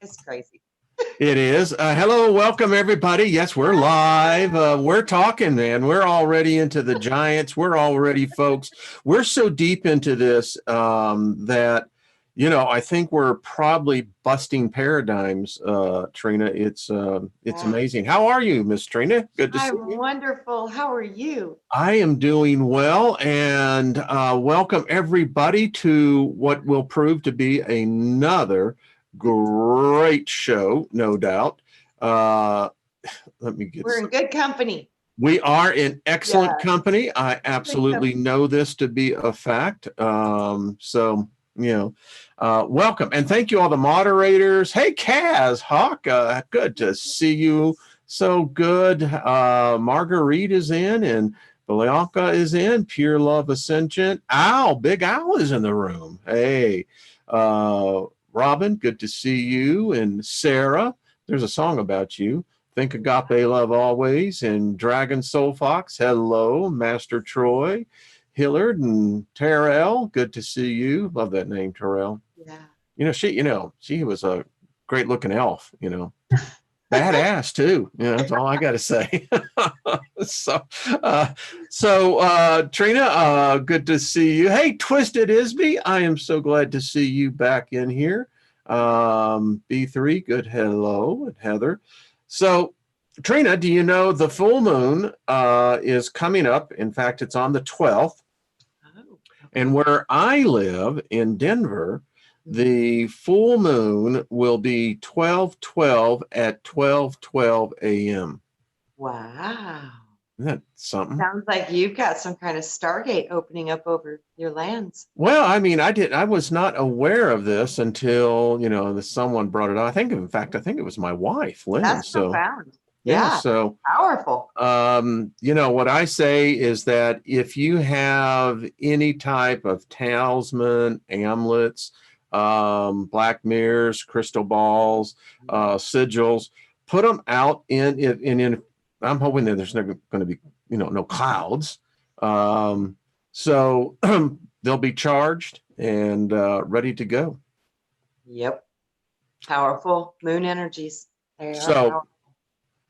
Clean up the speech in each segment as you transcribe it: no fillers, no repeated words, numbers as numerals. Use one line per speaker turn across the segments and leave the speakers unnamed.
It's crazy.
It is. Hello, welcome everybody. Yes, we're live. We're talking, man. We're already into the giants. We're already, folks. We're so deep into this that, you know, I think we're probably busting paradigms, Trina. It's amazing. How are you, Miss Trina? Good to see you.
I'm wonderful. How are you?
I am doing well, and welcome everybody to what will prove to be another great show, no doubt. Let me get.
We're in good company.
We are in excellent company. I absolutely know this to be a fact. So, you know, welcome and thank you all the moderators. Hey, Kaz, Hawk, good to see you. So good. Marguerite is in and Bianca is in. Pure Love Ascension. Al, Big Al is in the room. Hey, Robin, good to see you. And Sarah, there's a song about you. Think Agape Love Always. And Dragon Soul Fox, hello. Master Troy, Hillard, and Terrell, good to see you. Love that name, Terrell.
Yeah.
You know, she was a great looking elf, you know. Badass too. You know, that's all I got to say. So, Trina, good to see you. Hey, Twisted Isby, I am so glad to see you back in here. B3, good hello, and Heather. So, Trina, do you know the full moon is coming up? In fact, it's on the 12th.
Oh.
And where I live in Denver, the full moon will be 12/12 at 12:12 a.m.
Wow.
Isn't that something?
Sounds like you've got some kind of Stargate opening up over your lands.
Well, I mean, I was not aware of this until, you know, someone brought it up. In fact, I think it was my wife, Lynn.
That's profound.
Yeah, so
powerful.
You know, what I say is that if you have any type of talisman, amulets, black mirrors, crystal balls, sigils, put them out in I'm hoping that there's never going to be, you know, no clouds. So they'll be charged and ready to go.
Yep. Powerful moon energies. They are powerful.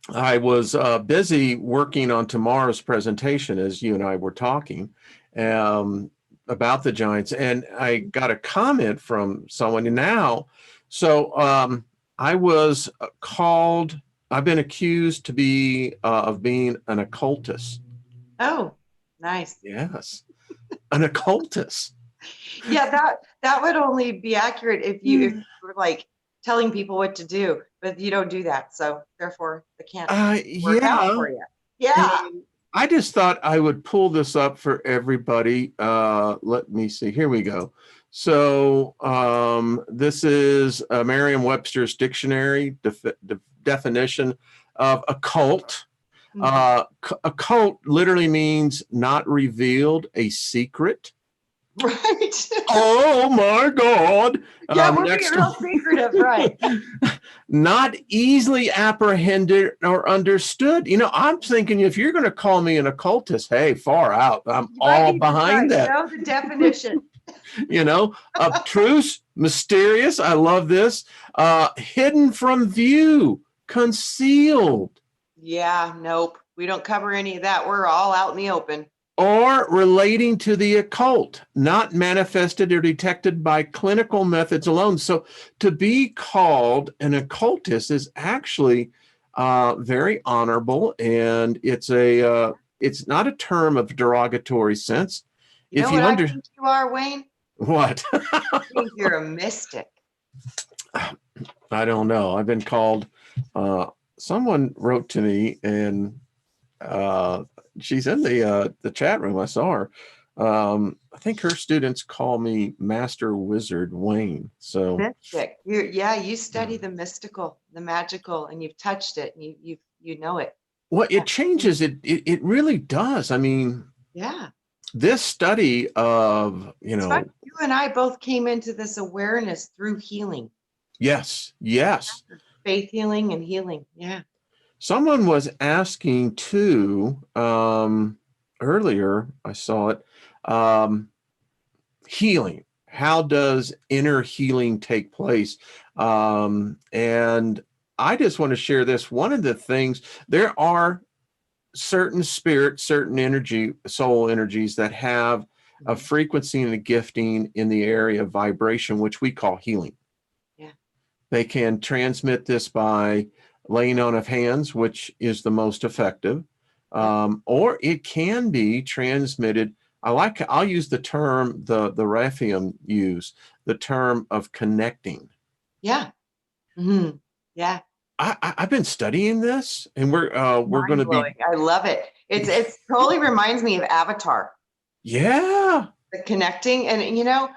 I was busy working on tomorrow's presentation as you and I were talking about the giants, and I got a comment from someone now. So I was called, I've been accused to be of being an occultist.
Oh, nice.
Yes, an occultist.
Yeah, that would only be accurate if you were like telling people what to do, but you don't do that, so therefore it can't work out for you. Yeah.
And I just thought I would pull this up for everybody. Let me see. Here we go. So this is Merriam-Webster's dictionary definition of occult. Occult literally means not revealed, a secret.
Right.
Oh my God.
Yeah, we're being real secretive, right?
Not easily apprehended or understood. You know, I'm thinking if you're going to call me an occultist, hey, far out. I'm all behind that.
Know the definition.
You know, obtruse, mysterious. I love this. Hidden from view, concealed.
Yeah, nope. We don't cover any of that. We're all out in the open.
Or relating to the occult, not manifested or detected by clinical methods alone. So to be called an occultist is actually very honorable, and it's not a term of derogatory sense.
You know what I think you are, Wayne?
What?
I think you're a mystic.
I don't know. I've been called. Someone wrote to me, and she's in the chat room. I saw her. I think her students call me Master Wizard Wayne. So
mystic. You study the mystical, the magical, and you've touched it, and you know it.
Well, it changes. It really does. I mean,
yeah.
This study of, you know,
you and I both came into this awareness through healing.
Yes.
Faith healing and healing. Yeah.
Someone was asking too, earlier, I saw it, healing. how does inner healing take place? And I just want to share this. One of the things, there are certain spirits, certain energy, soul energies that have a frequency and a gifting in the area of vibration, which we call healing.
Yeah.
They can transmit this by laying on of hands, which is the most effective, or it can be transmitted. I'll use the term the Raphaim use, the term of connecting.
Yeah. Yeah.
I've been studying this, and we're going to be.
I love it. It totally reminds me of Avatar.
Yeah.
The connecting, and you know,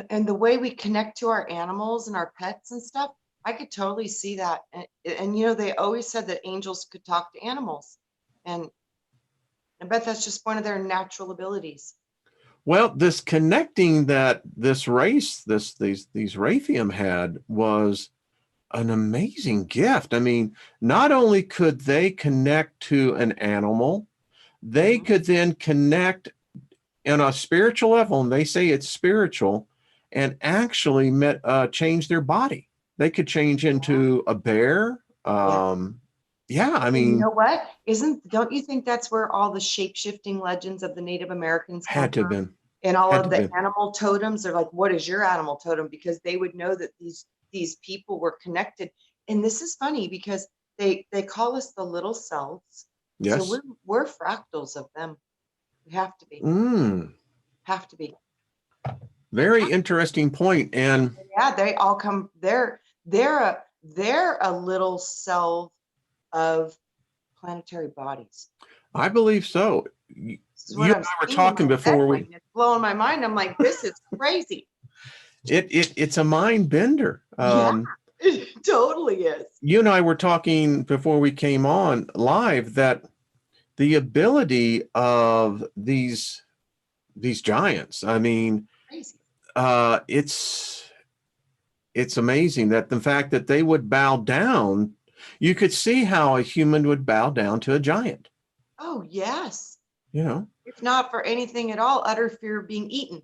and the way we connect to our animals and our pets and stuff. I could totally see that. And you know, they always said that angels could talk to animals, and I bet that's just one of their natural abilities.
Well, this connecting that this race, these Raphaim had was an amazing gift. I mean, not only could they connect to an animal, they could then connect on a spiritual level, and they say it's spiritual, and actually change their body. They could change into a bear. Yeah, I mean,
you know what? Don't you think that's where all the shape-shifting legends of the Native Americans
had to have been.
And all of the animal totems are like, what is your animal totem? Because they would know that these people were connected. And this is funny because they call us the little selves.
Yes.
So we're fractals of them. We have to be. Have to be.
Very interesting point. And
yeah, they all come. They're a little self of planetary bodies.
I believe so. You and I were talking before
it's blowing my mind. I'm like, this is crazy.
It's a mind bender.
Yeah, it totally is.
You and I were talking before we came on live that the ability of these giants, I mean, it's amazing that the fact that they would bow down, you could see how a human would bow down to a giant.
Oh, yes.
You know,
if not for anything at all, utter fear of being eaten.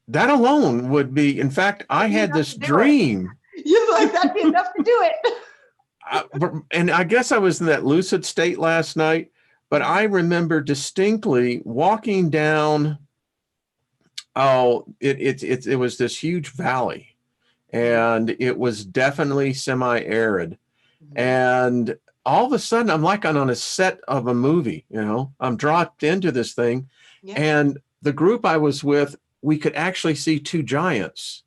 That alone would be, in fact, I had this dream.
You're like, that'd be enough to do it.
And I guess I was in that lucid state last night, but I remember distinctly walking down. It was this huge valley, and it was definitely semi-arid. And all of a sudden, I'm like on a set of a movie, you know, I'm dropped into this thing. And the group I was with, we could actually see two giants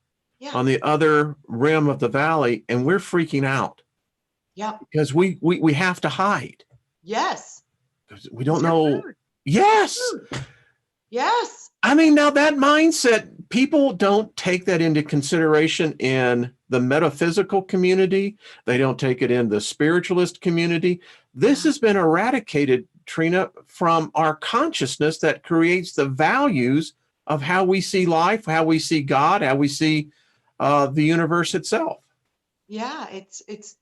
on the other rim of the valley, and we're freaking out.
Yeah.
Because we have to hide.
Yes.
We don't know. Yes.
Yes.
I mean, now that mindset, people don't take that into consideration in the metaphysical community. They don't take it in the spiritualist community. This has been eradicated, Trina, from our consciousness that creates the values of how we see life, how we see God, how we see the universe itself.
Yeah, it's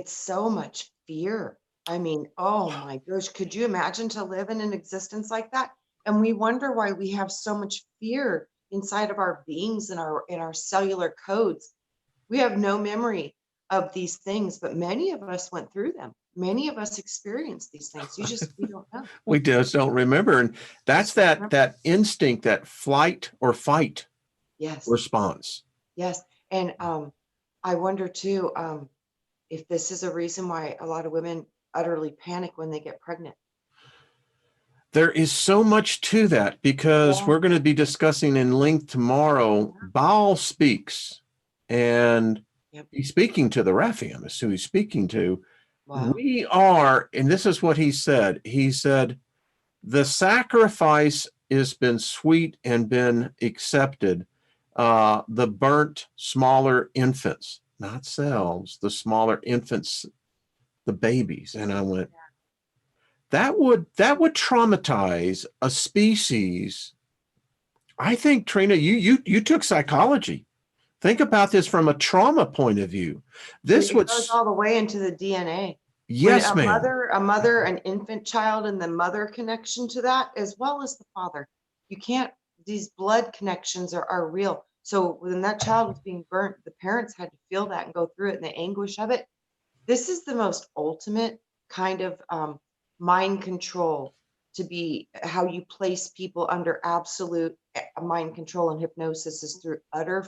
so much fear. I mean, oh my gosh, could you imagine to live in an existence like that? And we wonder why we have so much fear inside of our beings and our cellular codes. We have no memory of these things, but many of us went through them. Many of us experienced these things. We don't know.
We just don't remember. And that's that instinct, that flight or fight response.
Yes. And I wonder too, if this is a reason why a lot of women utterly panic when they get pregnant.
There is so much to that, because we're going to be discussing in length tomorrow. Baal speaks, and he's speaking to the Raphaim, is who he's speaking to. Wow. We are, and this is what he said. He said, the sacrifice has been sweet and been accepted. The burnt, smaller infants, not cells, the smaller infants, the babies. And I went, that would traumatize a species. I think, Trina, you took psychology. Think about this from a trauma point of view. It goes
all the way into the DNA.
Yes, ma'am.
A mother, an infant child, and the mother connection to that, as well as the father. You can't. these blood connections are real. So when that child was being burnt, the parents had to feel that and go through it and the anguish of it. This is the most ultimate kind of mind control, to be how you place people under absolute mind control and hypnosis is through utter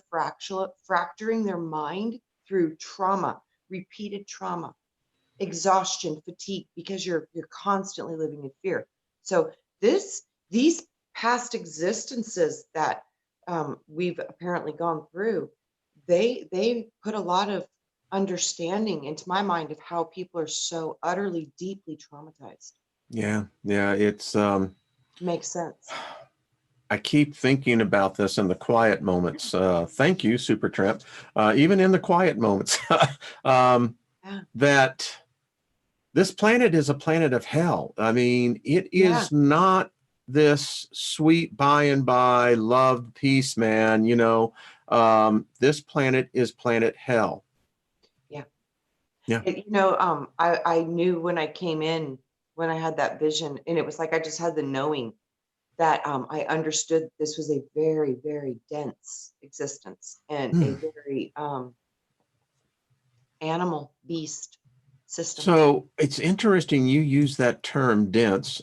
fracturing their mind through trauma, repeated trauma, exhaustion, fatigue, because you're constantly living in fear. So these past existences that we've apparently gone through, they put a lot of understanding into my mind of how people are so utterly deeply traumatized.
Yeah, yeah, it's
Makes sense.
I keep thinking about this in the quiet moments. Thank you, Super Tramp. Even in the quiet moments, um,
Yeah.
that this planet is a planet of hell. I mean, it
Yeah.
is not this sweet by and by love, peace, man. This planet is planet hell.
Yeah.
Yeah.
I knew when I came in, when I had that vision, and it was like I just had the knowing that I understood this was a very, very dense existence and a
Mm.
very animal beast system.
So it's interesting you use that term dense.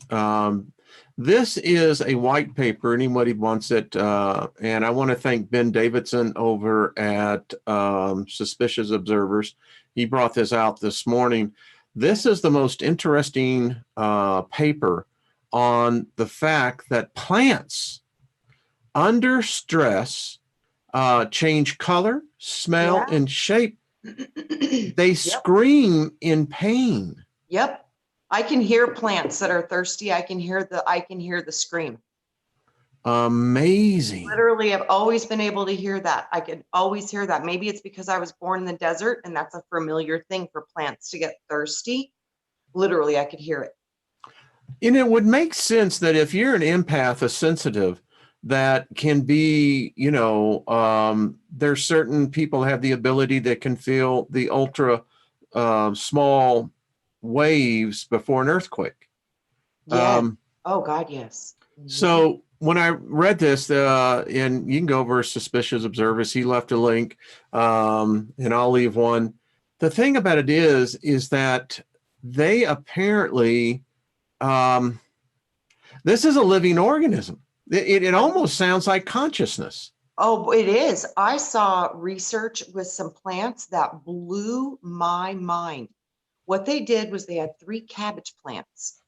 This is a white paper. Anybody wants it. And I want to thank Ben Davidson over at Suspicious Observers. He brought this out this morning. This is the most interesting paper on the fact that plants under stress change color, smell,
Yeah.
and shape. They
Yep.
scream in pain.
Yep. I can hear plants that are thirsty. I can hear the scream.
Amazing.
Literally, I've always been able to hear that. I could always hear that. Maybe it's because I was born in the desert and that's a familiar thing for plants to get thirsty. Literally, I could hear it.
And it would make sense that if you're an empath, a sensitive, that can be, there's certain people have the ability that can feel the ultra small waves before an earthquake.
Yes. Oh God, yes. Mhm.
So when I read this, and you can go over Suspicious Observers, he left a link, and I'll leave one. The thing about it is that they apparently, this is a living organism. It almost sounds like consciousness.
Oh, it is. I saw research with some plants that blew my mind. What they did was they had 3 cabbage plants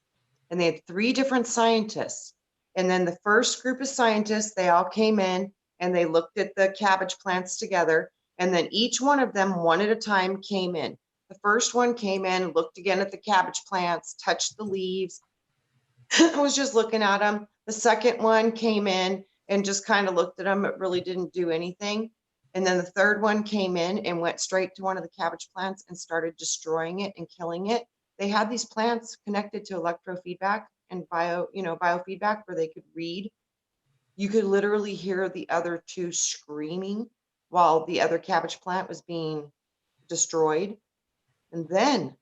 and they had 3 different scientists. And then the first group of scientists, they all came in and they looked at the cabbage plants together. And then each one of them, one at a time, came in. The first one came in, looked again at the cabbage plants, touched the leaves, was just looking at them. The second one came in and just kind of looked at them, but really didn't do anything. And then the third one came in and went straight to one of the cabbage plants and started destroying it and killing it. They had these plants connected to electrofeedback and biofeedback where they could read. You could literally hear the other 2 screaming while the other cabbage plant was being destroyed. And then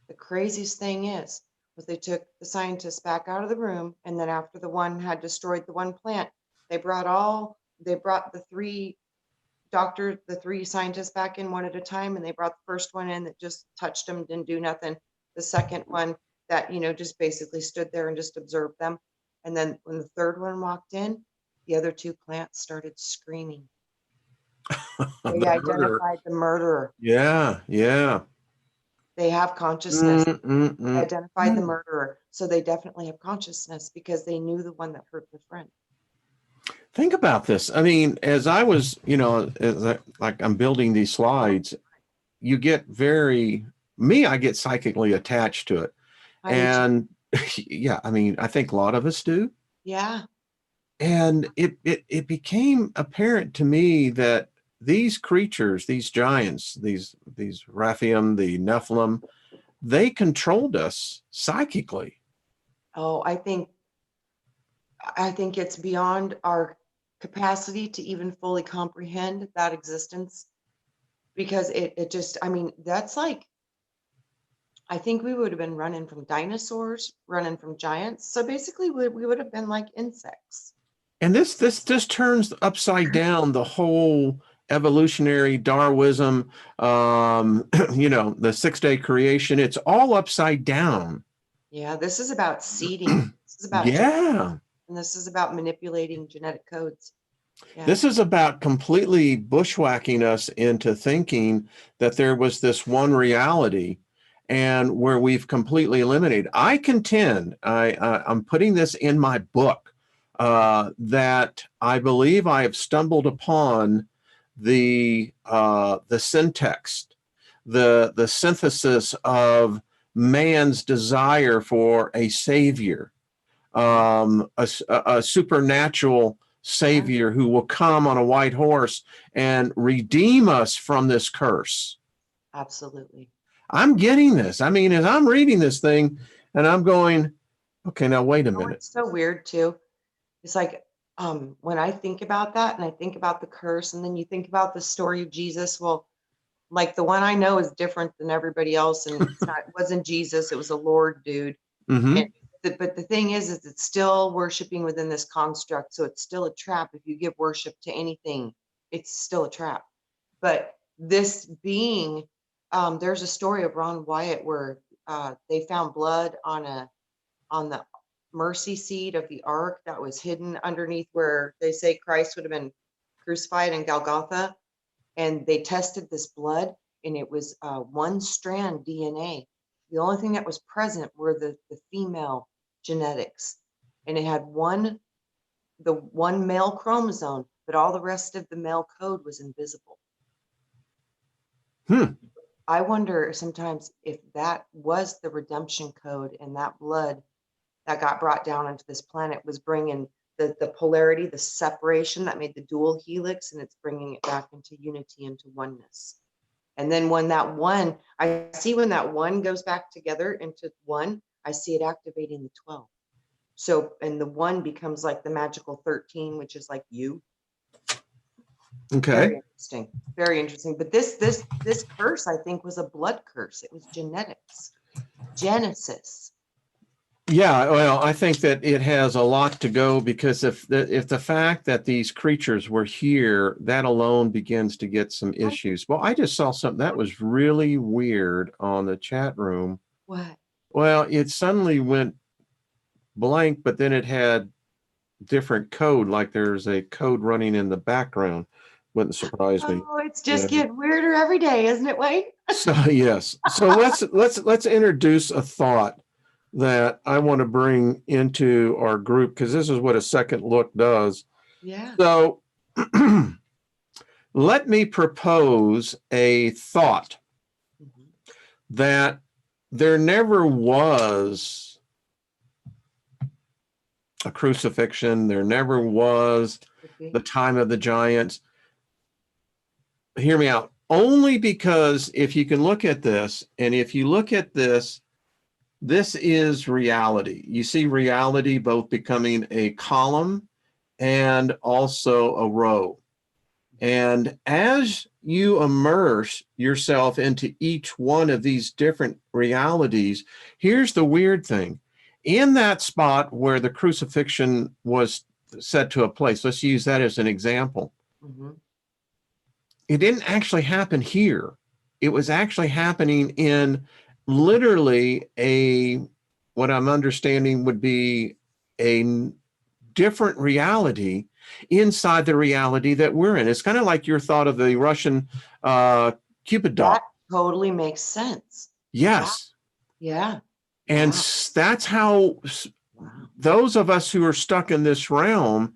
the craziest thing was they took the scientists back out of the room, and then after the one had destroyed the one plant, they brought the 3 scientists back in one at a time, and they brought the first one in that just touched them, didn't do nothing. The second one that, just basically stood there and just observed them. And then when the third one walked in, the other 2 plants started screaming. They
The murderer.
identified the murderer.
Yeah, yeah.
They have consciousness. They
Mm.
identified the murderer, so they definitely have consciousness because they knew the one that hurt their friend.
Think about this. I mean, as I was, like I'm building these slides, you get I get psychically attached to it.
I do too.
And yeah, I mean, I think a lot of us do.
Yeah.
And it became apparent to me that these creatures, these giants, these Raphaim, the Nephilim, they controlled us psychically.
Oh, I think it's beyond our capacity to even fully comprehend that existence because it just, I mean, that's like, I think we would have been running from dinosaurs, running from giants. So basically, we would have been like insects.
And this turns upside down the whole evolutionary Darwinism, the 6-day creation. It's all upside down.
Yeah, this is about seeding. This is about
Yeah.
and this is about manipulating genetic codes. Yeah.
This is about completely bushwhacking us into thinking that there was this one reality, and where we've completely eliminated. I contend, I'm putting this in my book, that I believe I have stumbled upon the syntax, the synthesis of man's desire for a savior, a supernatural savior who will come on a white horse and redeem us from this curse.
Absolutely.
I'm getting this. I mean, as I'm reading this thing and I'm going, okay, now wait a minute.
It's so weird too. It's like when I think about that and I think about the curse, and then you think about the story of Jesus. Well, like the one I know is different than everybody else, and it wasn't Jesus, it was a Lord dude.
Mm-hmm.
But the thing is it's still worshiping within this construct, so it's still a trap. If you give worship to anything, it's still a trap. But this being, there's a story of Ron Wyatt where they found blood on the mercy seat of the ark that was hidden underneath where they say Christ would have been crucified in Golgotha, and they tested this blood, and it was one strand DNA. The only thing that was present were the female genetics, and it had the one male chromosome, but all the rest of the male code was invisible. I wonder sometimes if that was the redemption code, and that blood that got brought down onto this planet was bringing the polarity, the separation that made the dual helix, and it's bringing it back into unity, into oneness. And then when that one goes back together into one, I see it activating the 12. So, and the one becomes like the magical 13, which is like you.
Okay.
Very interesting. Very interesting. But this curse, I think, was a blood curse. It was genetics. Genesis.
Yeah, well, I think that it has a lot to go, because if the fact that these creatures were here, that alone begins to get some issues. Well, I just saw something that was really weird on the chat room.
What?
Well, it suddenly went blank, but then it had different code, like there's a code running in the background. Wouldn't surprise me.
Oh, it's just getting weirder every day, isn't it, Wayne?
So yes. So let's introduce a thought that I want to bring into our group, because this is what a second look does.
Yeah.
So let me propose a thought that there never was a crucifixion. There never was the time of the giants. Hear me out. Only because if you can look at this, and if you look at this, this is reality. You see reality both becoming a column and also a row. And as you immerse yourself into each one of these different realities, here's the weird thing. In that spot where the crucifixion was said to have placed, let's use that as an example. It didn't actually happen here. It was actually happening in literally what I'm understanding would be a different reality inside the reality that we're in. It's kind of like your thought of the Russian Cupid doll.
That totally makes sense.
Yes.
Yeah.
And that's how those of us who are stuck in this realm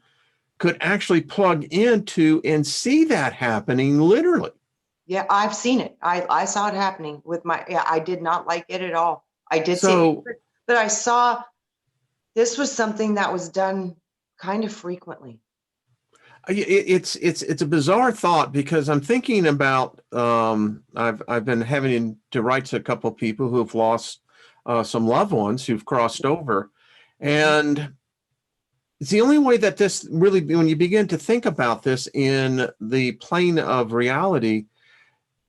could actually plug into and see that happening literally.
Yeah, I've seen it. I saw it happening with I did not like it at all. I did see it, but I saw this was something that was done kind of frequently.
It's a bizarre thought, because I'm thinking about I've been having to write to a couple of people who have lost some loved ones who've crossed over, and it's the only way that this really, when you begin to think about this in the plane of reality,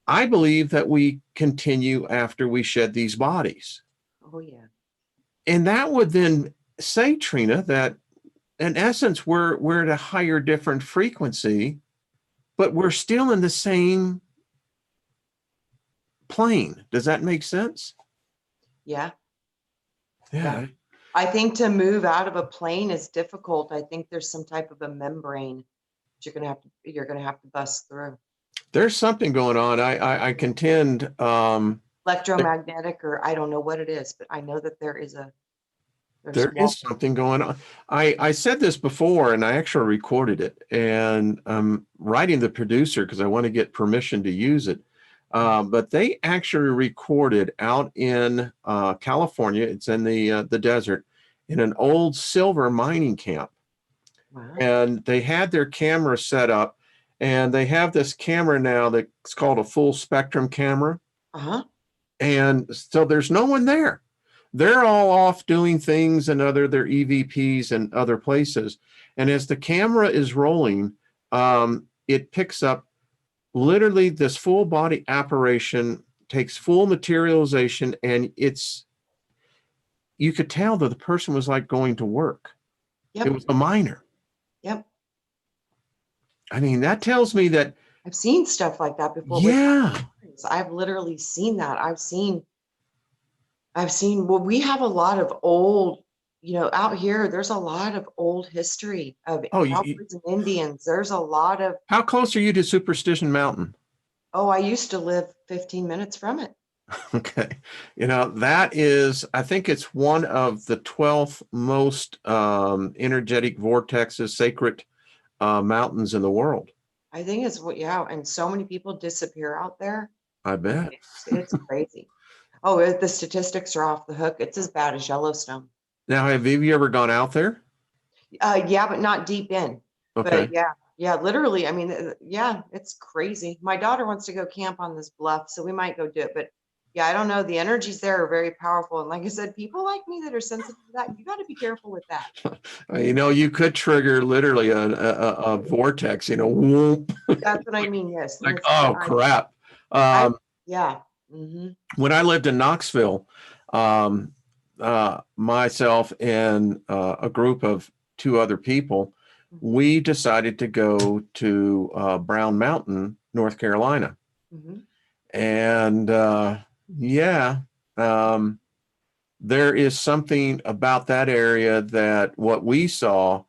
I believe that we continue after we shed these bodies.
Oh yeah.
And that would then say, Trina, that in essence, we're at a higher, different frequency, but we're still in the same plane. Does that make sense?
Yeah.
Yeah.
I think to move out of a plane is difficult. I think there's some type of a membrane that you're gonna have to bust through.
There's something going on. I contend.
Electromagnetic, or I don't know what it is, but I know that there's
There is something going on. I said this before, and I actually recorded it, and I'm writing the producer because I want to get permission to use it. But they actually recorded out in California. It's in the desert, in an old silver mining camp.
Wow.
And they had their camera set up, and they have this camera now that's called a full spectrum camera.
Uh-huh.
And so there's no one there. They're all off doing things and their EVPs and other places. And as the camera is rolling, it picks up literally this full body apparition, takes full materialization, and you could tell that the person was like going to work.
Yep.
It was a miner.
Yep.
I mean, that tells me that
I've seen stuff like that before.
Yeah.
I've literally seen that. I've seen, well, we have a lot of old, out here, there's a lot of old history of cowboys and Indians. There's a lot of.
How close are you to Superstition Mountain?
Oh, I used to live 15 minutes from it.
Okay. That is, I think it's one of the 12th most energetic vortexes, sacred mountains in the world.
I think it's and so many people disappear out there.
I bet.
It's crazy. Oh, the statistics are off the hook. It's as bad as Yellowstone.
Now, have you ever gone out there?
Yeah, but not deep in.
Okay.
But yeah, literally. I mean, it's crazy. My daughter wants to go camp on this bluff, so we might go do it. But yeah, I don't know. The energies there are very powerful. And like I said, people like me that are sensitive to that, you got to be careful with that.
You could trigger literally a vortex, whoop.
That's what I mean. Yes.
Like, oh, crap.
Yeah. Mm-hmm.
When I lived in Knoxville, myself and a group of 2 other people, we decided to go to Brown Mountain, North Carolina.
Mm-hmm.
And there is something about that area that what we saw,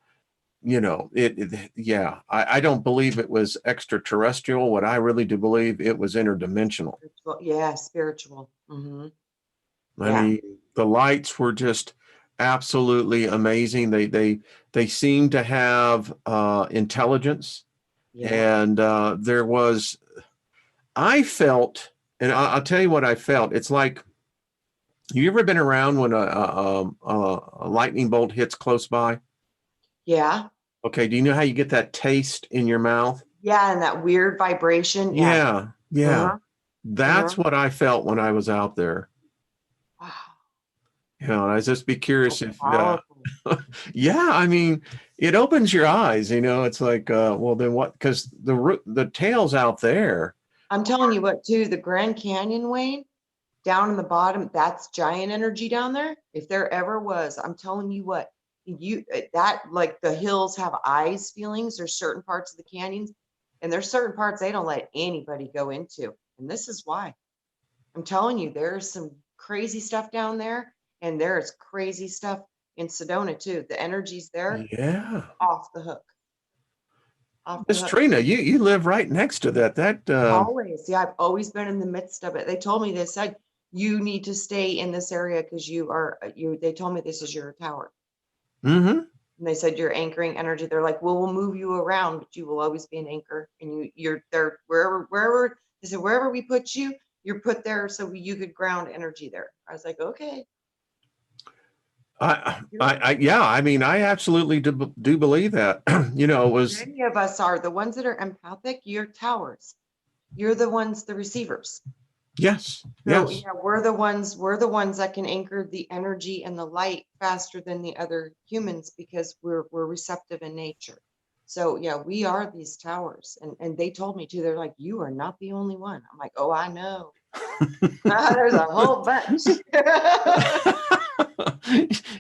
I don't believe it was extraterrestrial. What I really do believe, it was interdimensional.
Spiritual. Mm-hmm.
I mean, the lights were just absolutely amazing. They seemed to have intelligence, and I felt, and I'll tell you what I felt. It's like, you ever been around when a lightning bolt hits close by?
Yeah.
Okay. Do you know how you get that taste in your mouth?
Yeah, and that weird vibration.
Yeah.
Uh-huh.
That's what I felt when I was out there.
Wow.
I'd just be curious if, I mean, it opens your eyes, it's like, well, then what? Because the tail's out there.
I'm telling you what, too, the Grand Canyon, Wayne, down in the bottom, that's giant energy down there. If there ever was, I'm telling you what, like the hills have eyes feelings. There's certain parts of the canyons, and there's certain parts they don't let anybody go into. And this is why. I'm telling you, there's some crazy stuff down there, and there's crazy stuff in Sedona too. The energy's there.
Yeah.
Off the hook.
Miss Trina, you live right next to that.
Always. Yeah, I've always been in the midst of it. They told me, they said, you need to stay in this area because they told me this is your tower.
Mm-hmm.
And they said you're anchoring energy. They're like, well, we'll move you around, but you will always be an anchor. And you're there wherever they said, wherever we put you, you're put there so you could ground energy there. I was like, okay.
I mean, I absolutely do believe that. It was.
Many of us are the ones that are empathic. You're towers. You're the ones, the receivers.
Yes.
So,
Yes.
yeah, we're the ones that can anchor the energy and the light faster than the other humans because we're receptive in nature. So yeah, we are these towers. And they told me too, they're like, you are not the only one. I'm like, oh, I know. There's a whole bunch.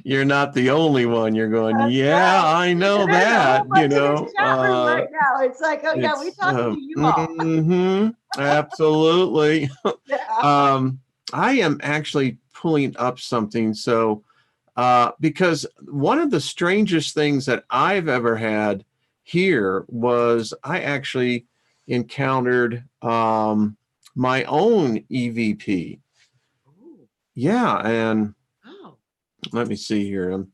You're not the only one. You're going,
That's
yeah,
right.
I know
There's a whole
that,
bunch in this chat room right now. It's like, oh yeah, we're
it's,
talking to you all.
absolutely.
Yeah.
I am actually pulling up something. So, because one of the strangest things that I've ever had here was I actually encountered my own EVP.
Ooh.
Yeah, and
Oh.
let me see here.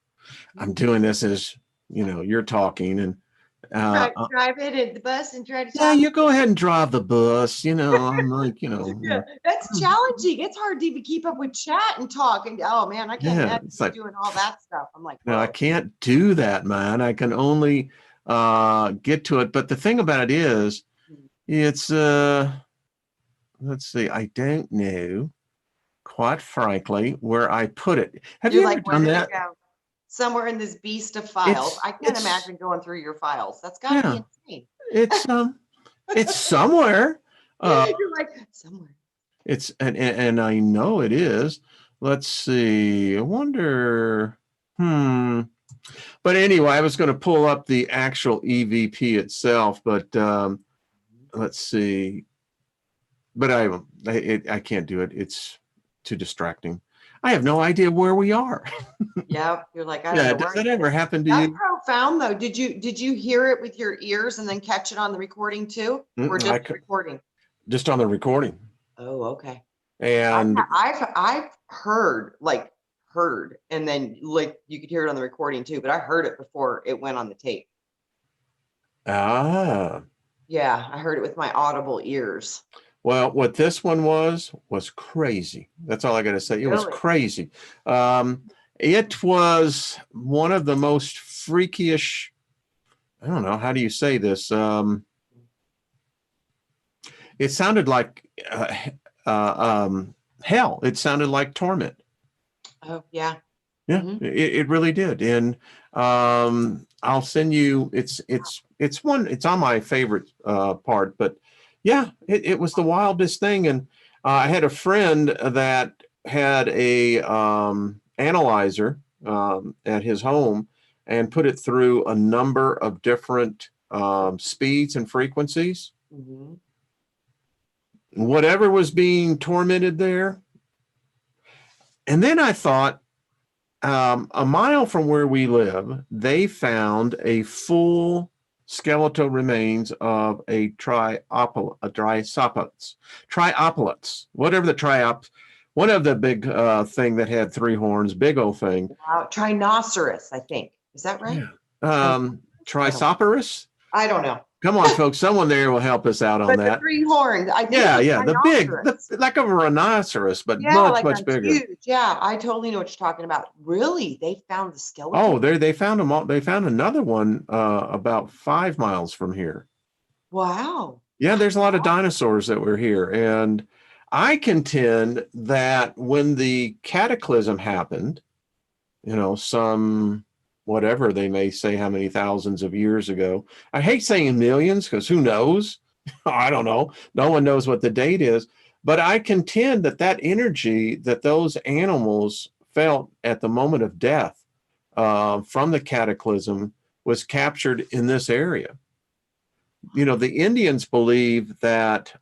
I'm doing this as you're talking, and
Drive it in the bus and try to
yeah,
talk.
you go ahead and drive the bus. I'm like,
Yeah, that's challenging. It's hard to even keep up with chat and talk. And oh man, I can't
yeah,
imagine
it's
you
like,
doing all that stuff. I'm like,
no, I
whoa.
can't do that, man. I can only get to it. But the thing about it is, it's let's see, I don't know, quite frankly, where I put it. Have
You're
you ever
like, where
done
did it
that?
go? Somewhere in this beast of files.
It's
I can't
it's
imagine going through your files. That's got to be
yeah,
insane.
it's somewhere. Uh
You're like, somewhere.
it's and I know it is. Let's see. I wonder. But anyway, I was going to pull up the actual EVP itself, but let's see. But I can't do it. It's too distracting. I have no idea where we are.
Yeah, you're like, I don't
Yeah,
know
does
where.
that ever happen to
That's
you?
profound though. Did you hear it with your ears and then catch it on the recording too? Or
Mm-mm,
just
I
the
could
recording?
just on the recording.
Oh, okay.
And
I've heard, and then like you could hear it on the recording too, but I heard it before it went on the tape.
ah,
Yeah, I heard it with my audible ears.
well, what this one was crazy. That's all I got to say. It was
Really?
crazy. Um, it was one of the most freakish. I don't know. How do you say this? It sounded like hell. It sounded like torment.
Oh, yeah.
Yeah,
Hmm.
it really did. And I'll send you. It's one. It's on my favorite part. But yeah, it was the wildest thing. And I had a friend that had a analyzer at his home and put it through a number of different speeds and frequencies.
Hmm.
Whatever was being tormented there. And then I thought, a mile from where we live, they found a full skeletal remains of a triopolates, whatever the one of the big thing that had three horns, big old thing.
Wow. Trinoceros, I think. Is that right?
Yeah.
Trinoceros?
Trisoporus.
I don't know.
Come on, folks. Someone there will help us out on
But the
that.
three horns, I think
Yeah,
it's
yeah.
rhinoceros.
Like a rhinoceros, but
Yeah,
much,
like
much
a
bigger.
huge. Yeah, I totally know what you're talking about. Really? They found the
Oh,
skeleton?
they found them all. They found another one about 5 miles from here.
Wow.
Yeah, there's a lot of dinosaurs that were here. And I contend that when the cataclysm happened, some whatever they may say how many thousands of years ago. I hate saying millions because who knows? I don't know. No one knows what the date is. But I contend that that energy that those animals felt at the moment of death from the cataclysm was captured in this area. The Indians believe that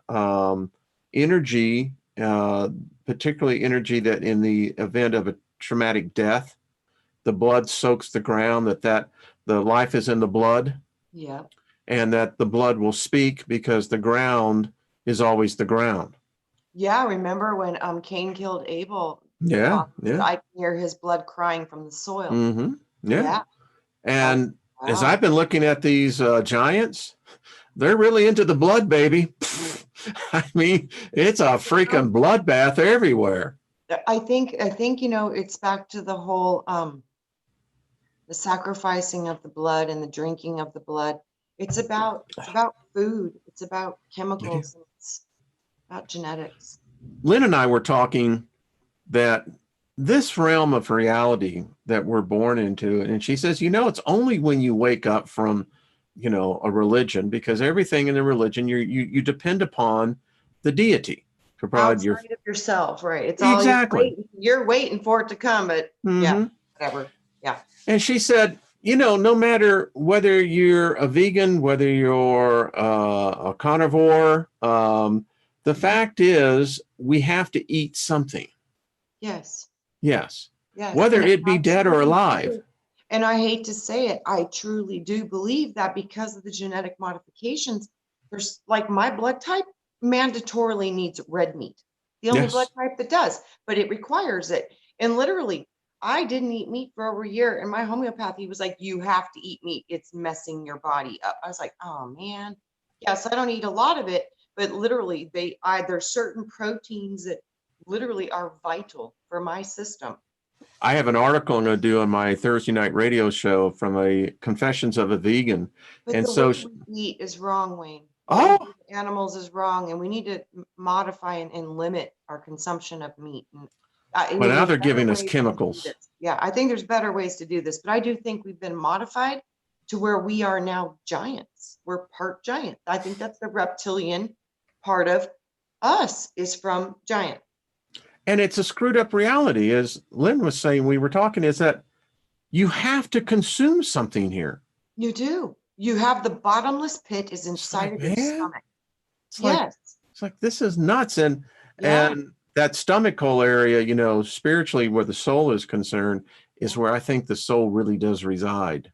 energy, particularly energy that in the event of a traumatic death, the blood soaks the ground, that the life is in the blood,
Yeah.
and that the blood will speak because the ground is always the ground.
Yeah, remember when Cain killed Abel? The
Yeah,
thought was,
yeah.
I can hear his blood crying from the soil.
Mm-hmm. Yeah.
Yeah.
And as
Wow.
I've been looking at these giants, they're really into the blood, baby. I mean, it's a freaking bloodbath everywhere.
I think, it's back to the whole the sacrificing of the blood and the drinking of the blood. It's about food. It's about chemicals. And it's about genetics.
Lynn and I were talking that this realm of reality that we're born into, and she says, it's only when you wake up from, a religion, because everything in the religion, you depend upon the deity to provide
Outside of yourself, right? It's all
exactly.
you're waiting for it to come, but yeah.
Mm-hmm.
whatever. Yeah.
And she said, no matter whether you're a vegan, whether you're a carnivore, the fact is we have to eat something.
Yes.
Yes.
Yes.
Whether
And
it be dead or alive.
And I hate to say it, I truly do believe that because of the genetic modifications, there's like my blood type mandatorily needs red meat. The only blood
Yes.
type that does, but it requires it. And literally, I didn't eat meat for over a year, and my homeopathy was like, you have to eat meat. It's messing your body up. I was like, oh man. Yes, I don't eat a lot of it, but literally there's certain proteins that literally are vital for my system.
I have an article I'm going to do on my Thursday night radio show from a Confessions of a Vegan.
But
And
the
so,
way we eat is wrong, Wayne. What we
oh,
do to animals is wrong, and we need to modify and limit our consumption of meat. And I
but
mean,
now
there's
they're
better
giving us
ways to do
chemicals.
this. Yeah, I think there's better ways to do this, but I do think we've been modified to where we are now giants. We're part giant. I think that's the reptilian part of us is from giant.
And it's a screwed up reality, as Lynn was saying, we were talking, is that you have to consume something here.
You do. You have the bottomless pit is inside of your stomach.
It's
Yes.
like this is nuts. And
Yeah.
and that stomach hole area, spiritually where the soul is concerned, is where I think the soul really does reside.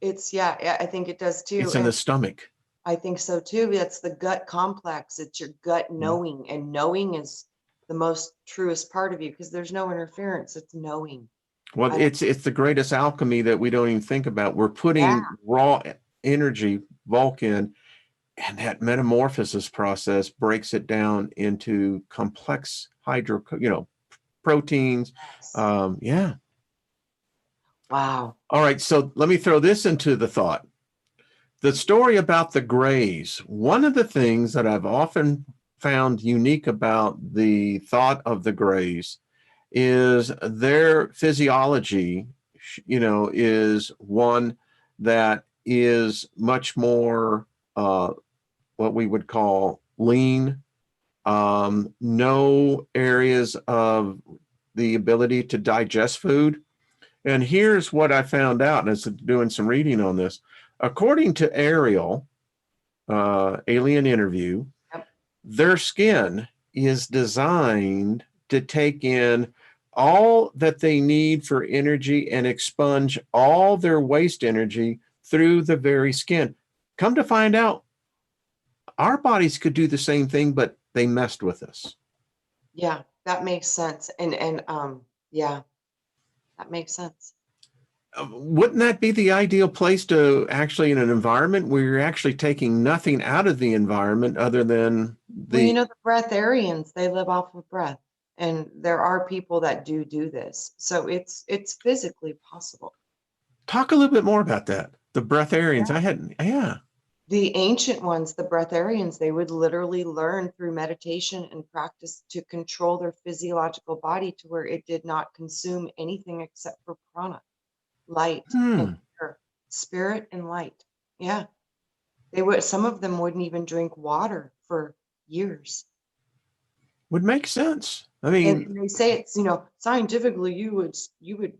Yeah, I think it does too.
It's in the stomach.
I think so too. It's the gut complex. It's your gut knowing, and knowing is the most truest part of you because there's no interference. It's knowing.
Well, it's the greatest alchemy that we don't even think about. We're putting raw energy, Vulcan, and that metamorphosis process breaks it down into complex proteins.
Yes. Wow.
All right. So let me throw this into the thought. The story about the Greys, one of the things that I've often found unique about the thought of the Greys is their physiology, is one that is much more what we would call lean, no areas of the ability to digest food. And here's what I found out, and it's doing some reading on this. According to Ariel, Alien Interview, their skin is designed to take in all that they need for energy and expunge all their waste energy through the very skin. Come to find out, our bodies could do the same thing, but they messed with us.
Yeah, that makes sense. And yeah, that makes sense.
Wouldn't that be the ideal place to actually, in an environment where you're actually taking nothing out of the environment other than the...
Well, the breatharians, they live off of breath. And there are people that do this. So it's physically possible.
Talk a little bit more about that. The breatharians.
The ancient ones, the breatharians, they would literally learn through meditation and practice to control their physiological body to where it did not consume anything except for prana, light, and air, spirit and light. Yeah. Some of them wouldn't even drink water for years.
Would make sense. I mean,
and they say it's, scientifically you would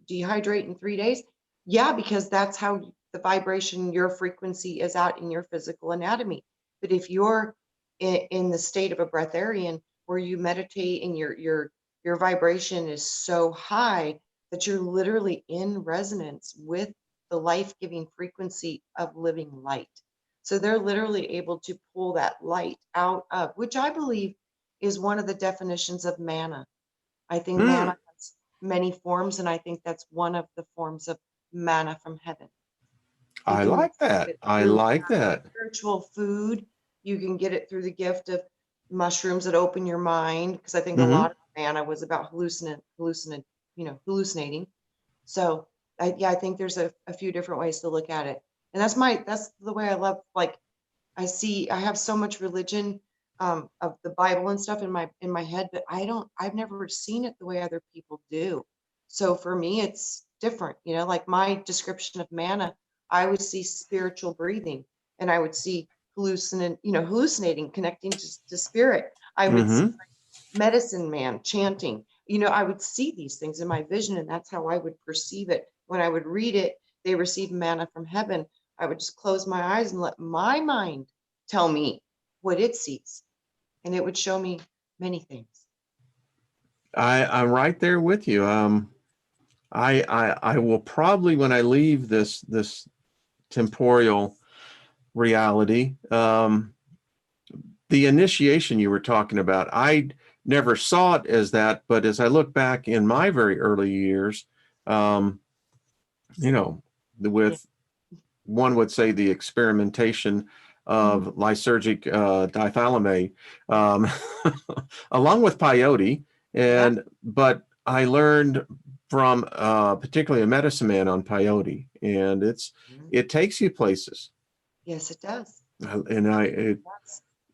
dehydrate in 3 days. Yeah, because that's how the vibration, your frequency is out in your physical anatomy. But if you're in the state of a breatharian where you meditate and your vibration is so high that you're literally in resonance with the life-giving frequency of living light. So they're literally able to pull that light out of, which I believe is one of the definitions of manna. I think manna has many forms, and I think that's one of the forms of manna from heaven.
I like that. I like that.
Spiritual food, you can get it through the gift of mushrooms that open your mind, because I think a lot of manna was about hallucinating. So I think there's a few different ways to look at it. And that's the way I love, like, I have so much religion of the Bible and stuff in my head, but I've never seen it the way other people do. So for me, it's different, like my description of manna, I would see spiritual breathing, and I would see hallucinating, connecting to spirit. I would see like medicine man chanting, I would see these things in my vision, and that's how I would perceive it. When I would read it, they received manna from heaven. I would just close my eyes and let my mind tell me what it sees, and it would show me many things.
I'm right there with you. I will probably, when I leave this temporal reality, the initiation you were talking about, I never saw it as that, but as I look back in my very early years, with one would say the experimentation of lysergic dithylamate, along with peyote, but I learned from particularly a medicine man on peyote, and it takes you places.
Yes, it does.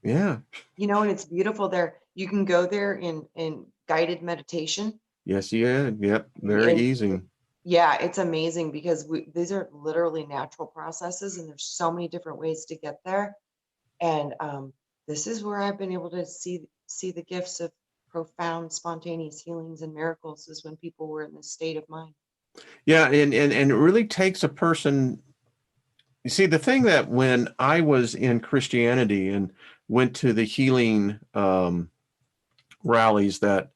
Yeah.
And it's beautiful there. You can go there in guided meditation.
Yes, yeah, yep, very easy.
Yeah, it's amazing because these are literally natural processes, and there's so many different ways to get there. And this is where I've been able to see the gifts of profound spontaneous healings and miracles, is when people were in this state of mind.
Yeah, and it really takes a person. You see, the thing that when I was in Christianity and went to the healing rallies that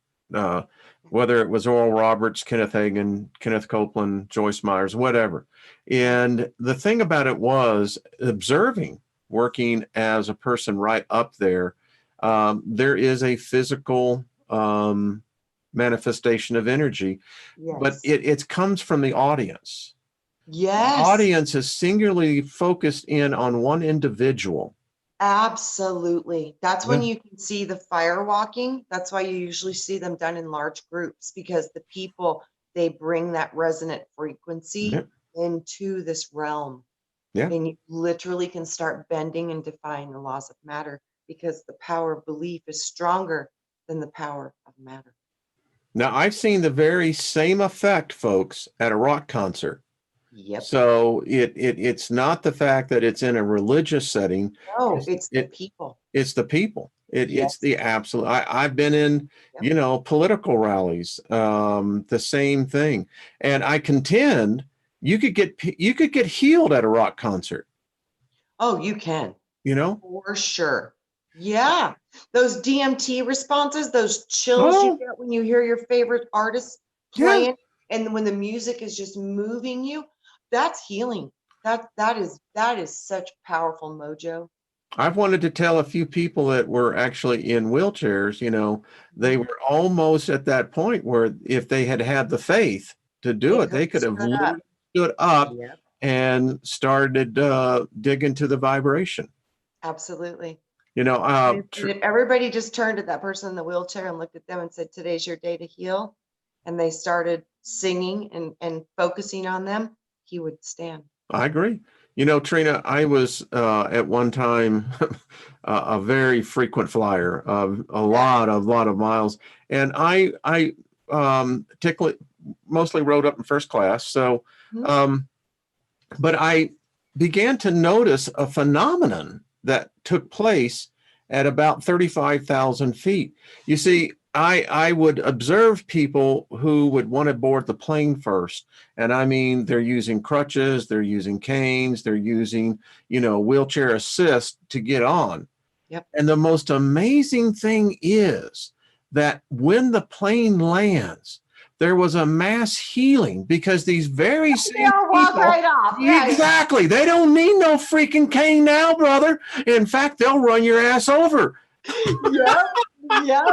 whether it was Oral Roberts, Kenneth Hagin, Kenneth Copeland, Joyce Myers, whatever. And the thing about it was observing, working as a person right up there, there is a physical manifestation of energy, but it comes from the audience.
Yes.
The audience is singularly focused in on one individual.
Absolutely. That's when you can see the fire walking. That's why you usually see them done in large groups, because the people, they bring that resonant frequency into this realm.
Yeah.
And you literally can start bending and defying the laws of matter, because the power of belief is stronger than the power of matter.
Now, I've seen the very same effect, folks, at a rock concert.
Yep.
So it's not the fact that it's in a religious setting.
No, it's the people.
It's the people. It's the absolute. I've been in, political rallies, the same thing. And I contend you could get healed at a rock concert.
Oh, you can.
For
sure. Yeah. Those DMT responses, those chills you get when you hear your favorite artist playing, and when the music is just moving you, that's healing. That is such powerful mojo.
I've wanted to tell a few people that were actually in wheelchairs, they were almost at that point where if they had had the faith to do it, they could have stood up and started digging to the vibration.
Absolutely.
If
everybody just turned to that person in the wheelchair and looked at them and said, "Today's your day to heal," and they started singing and focusing on them, he would stand.
I agree. Trina, I was at one time a very frequent flyer of a lot of miles, and I mostly rode up in first class. So, but I began to notice a phenomenon that took place at about 35,000 feet. You see, I would observe people who would want to board the plane first. And I mean, they're using crutches, they're using canes, they're using, wheelchair assist to get on.
Yep.
And the most amazing thing is that when the plane lands, there was a mass healing, because these very same
people walk right off.
Exactly. They don't need no freaking cane now, brother. In fact, they'll run your ass over.
Yep.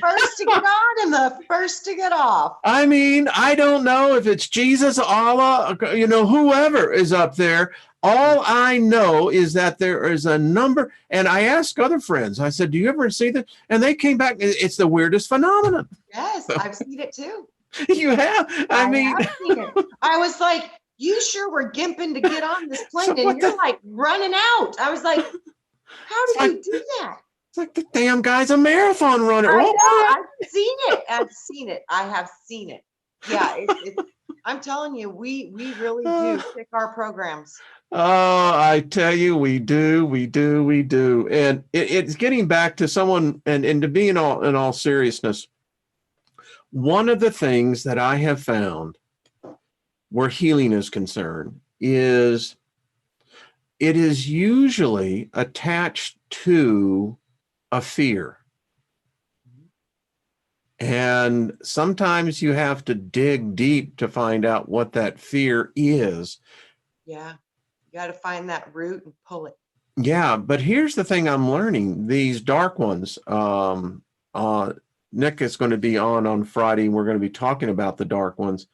First to get on and the first to get off.
I mean, I don't know if it's Jesus, Allah, whoever is up there. All I know is that there is a number, and I asked other friends, I said, "Do you ever see that?" And they came back, it's the weirdest phenomenon.
Yes, I've seen it too.
You have? I mean,
have seen it. I was like, "You sure were gimping to get on this plane, and you're like running out." I was like, "How did you do that?"
It's like the damn guy's a marathon runner.
I know, I've seen it. I have seen it. Yeah, I'm telling you, we really do pick our programs.
Oh, I tell you, we do. And it's getting back to someone, and to be in all seriousness, One of the things that I have found where healing is concerned is it is usually attached to a fear. And sometimes you have to dig deep to find out what that fear is.
Yeah. You got to find that root and pull it.
Yeah, but here's the thing I'm learning. These dark ones, Nick is going to be on Friday. We're going to be talking about the dark ones.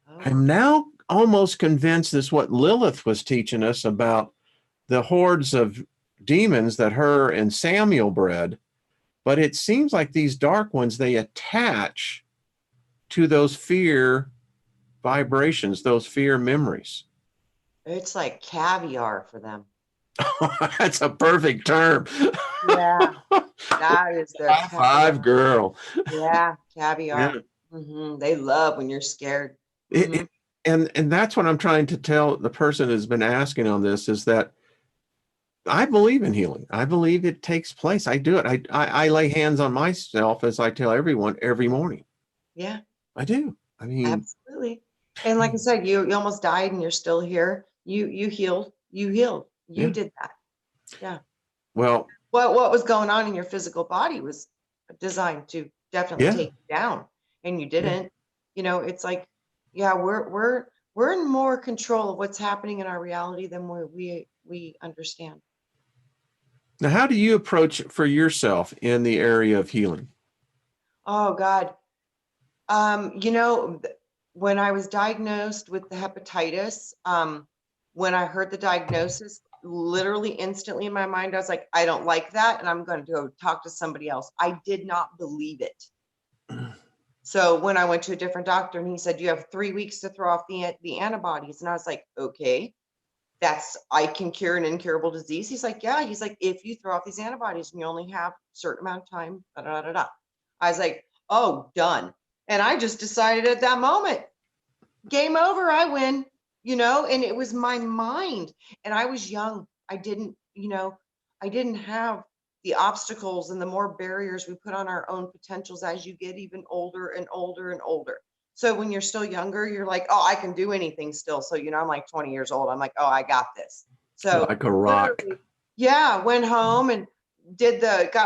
Oh.
I'm now almost convinced this is what Lilith was teaching us about the hordes of demons that her and Samuel bred. But it seems like these dark ones, they attach to those fear vibrations, those fear memories.
It's like caviar for them.
That's a perfect term.
Yeah, that is their
High five, girl.
Yeah, caviar.
Yeah.
They love when you're scared.
And that's what I'm trying to tell the person who's been asking on this, is that I believe in healing. I believe it takes place. I do it. I lay hands on myself, as I tell everyone, every morning.
Yeah,
I do. I mean,
absolutely. And like I said, you almost died and you're still here. You healed. You healed. You did that. Yeah.
Well,
what was going on in your physical body was designed to definitely take you down, and you didn't. You know, it's like, yeah, we're in more control of what's happening in our reality than we understand.
now, how do you approach it for yourself in the area of healing?
Oh God. You know, when I was diagnosed with the hepatitis, when I heard the diagnosis, literally instantly in my mind, I was like, I don't like that, and I'm going to go talk to somebody else. I did not believe it. So when I went to a different doctor and he said, you have 3 weeks to throw off the antibodies. And I was like, okay, I can cure an incurable disease. He's like, yeah. He's like, if you throw off these antibodies and you only have a certain amount of time, da, da, da, da. I was like, oh, done. And I just decided at that moment, game over, I win, and it was my mind. And I was young. I didn't have the obstacles and the more barriers we put on our own potentials as you get even older and older and older. So when you're still younger, you're like, oh, I can do anything still. So, I'm like 20 years old. I'm like, oh, I got this. So
like a rock.
Yeah, went home and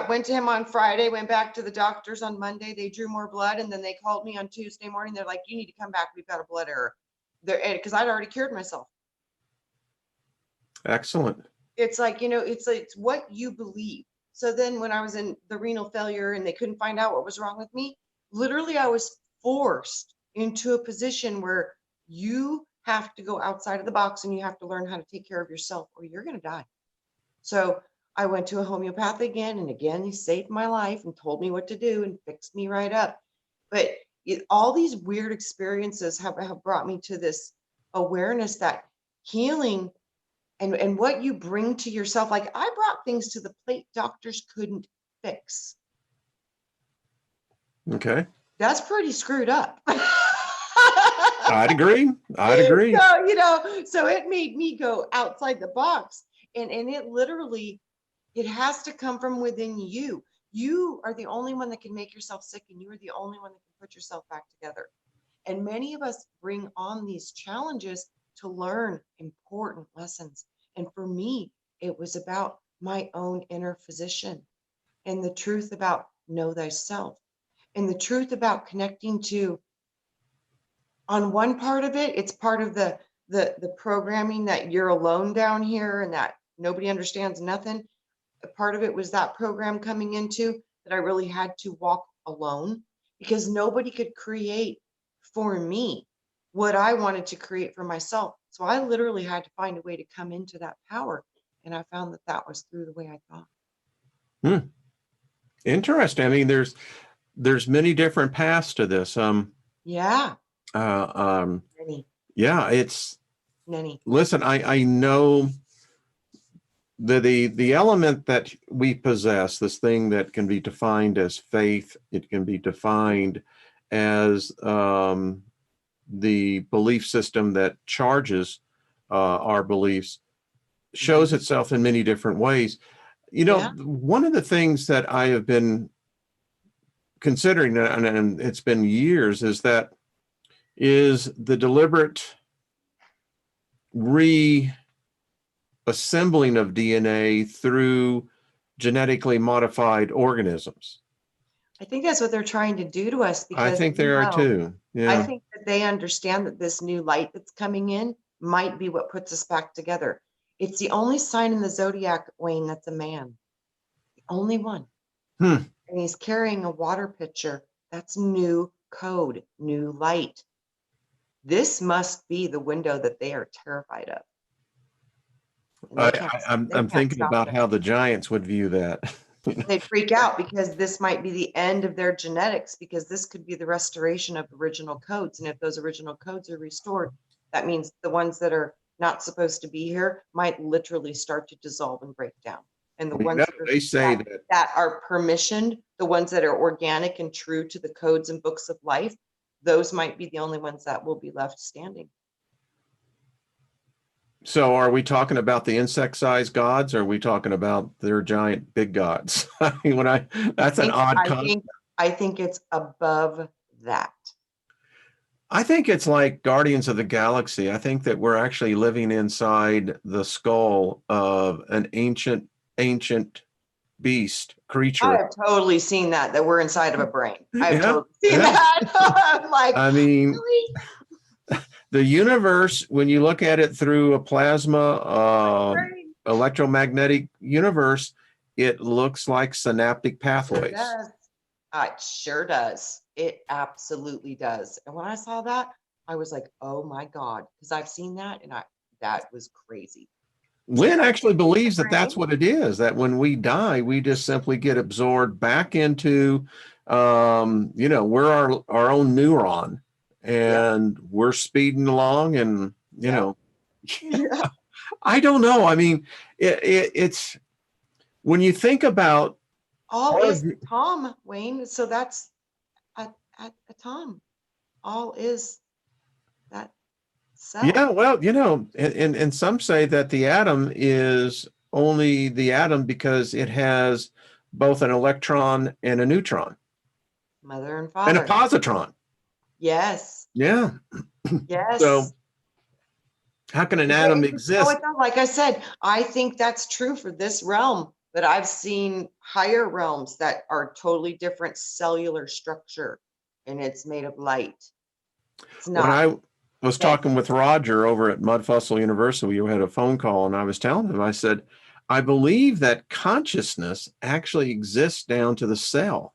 went to him on Friday, went back to the doctors on Monday. They drew more blood, and then they called me on Tuesday morning. They're like, you need to come back. We've got a blood error. Because I'd already cured myself.
Excellent.
It's like, it's what you believe. So then when I was in the renal failure and they couldn't find out what was wrong with me, literally I was forced into a position where you have to go outside of the box and you have to learn how to take care of yourself or you're going to die. So I went to a homeopath again, and again, he saved my life and told me what to do and fixed me right up. But all these weird experiences have brought me to this awareness that healing and what you bring to yourself, like I brought things to the plate doctors couldn't fix.
Okay.
That's pretty screwed up.
I'd agree.
So, so it made me go outside the box. And it literally, it has to come from within you. You are the only one that can make yourself sick, and you are the only one that can put yourself back together. And many of us bring on these challenges to learn important lessons. And for me, it was about my own inner physician and the truth about know thyself and the truth about connecting to, on one part of it, it's part of the programming that you're alone down here and that nobody understands nothing. A part of it was that program coming into that I really had to walk alone because nobody could create for me what I wanted to create for myself. So I literally had to find a way to come into that power. And I found that was through the way I thought.
Interesting. I mean, there's many different paths to this.
Yeah.
Many. Yeah, it's
many.
Listen, I know the element that we possess, this thing that can be defined as faith, it can be defined as the belief system that charges our beliefs, shows itself in many different ways. One of the things that I have been considering that, and it's been years, is the deliberate reassembling of DNA through genetically modified organisms.
I think that's what they're trying to do to us
I
because
think there are too.
I
Yeah.
think that they understand that this new light that's coming in might be what puts us back together. It's the only sign in the zodiac, Wayne, that's a man. The only one.
Hmm.
And he's carrying a water pitcher. That's new code, new light. This must be the window that they are terrified of. And
I'm thinking about how the giants would view that.
They'd freak out because this might be the end of their genetics, because this could be the restoration of original codes. And if those original codes are restored, that means the ones that are not supposed to be here might literally start to dissolve and break down. And the ones
they say
that are permissioned, the ones that are organic and true to the codes and books of life, those might be the only ones that will be left standing.
So are we talking about the insect-sized gods, or are we talking about their giant big gods? I mean, that's an odd concept.
I think it's above that.
I think it's like Guardians of the Galaxy. I think that we're actually living inside the skull of an ancient beast creature.
I have totally seen that we're inside of a brain. I've totally seen
yeah.
that. I'm like,
I mean,
really?
The universe, when you look at it through a plasma electromagnetic universe, it looks like synaptic pathways.
It sure does. It absolutely does. And when I saw that, I was like, oh my God, because I've seen that, and that was crazy.
Lynn actually believes that that's what it is, that when we die, we just simply get absorbed back into, we're our own neuron. And we're speeding along, and I don't know. I mean, it's when you think about
all is Tom, Wayne. So that's a Tom. All is that self.
Yeah, well, and some say that the atom is only the atom because it has both an electron and a neutron,
mother and father,
and a positron.
Yes.
Yeah.
Yes.
So how can an atom exist?
Like I said, I think that's true for this realm, but I've seen higher realms that are totally different cellular structure, and it's made of light. It's not.
When I was talking with Roger over at Mudfustle University, we had a phone call, and I was telling him, I said, I believe that consciousness actually exists down to the cell.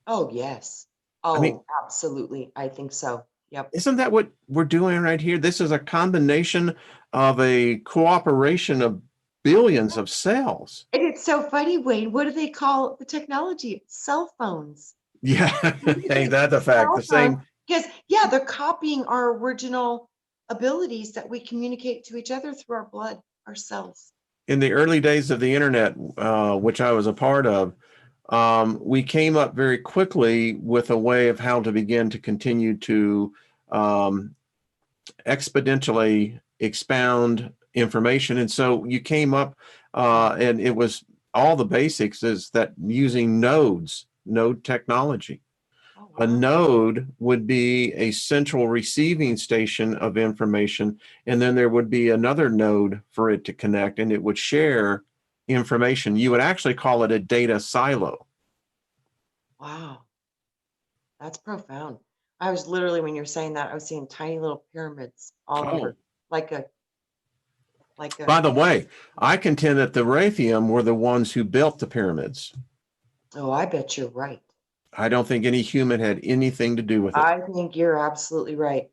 Oh, yes. Oh, I mean, absolutely. I think so. Yep.
Isn't that what we're doing right here? This is a combination of a cooperation of billions of cells.
And it's so funny, Wayne. What do they call the technology? Cell phones.
Yeah, ain't that the fact? The same.
Because, they're copying our original abilities that we communicate to each other through our blood, our cells.
In the early days of the internet, which I was a part of, we came up very quickly with a way of how to begin to continue to exponentially expound information. And so you came up, and it was all the basics is that using node technology. Oh, wow. A node would be a central receiving station of information, and then there would be another node for it to connect, and it would share information. You would actually call it a data silo.
Wow. That's profound. I was literally, when you're saying that, I was seeing tiny little pyramids all over, like a.
By the way, I contend that the Raytheum were the ones who built the pyramids.
Oh, I bet you're right.
I don't think any human had anything to do with it.
I think you're absolutely right.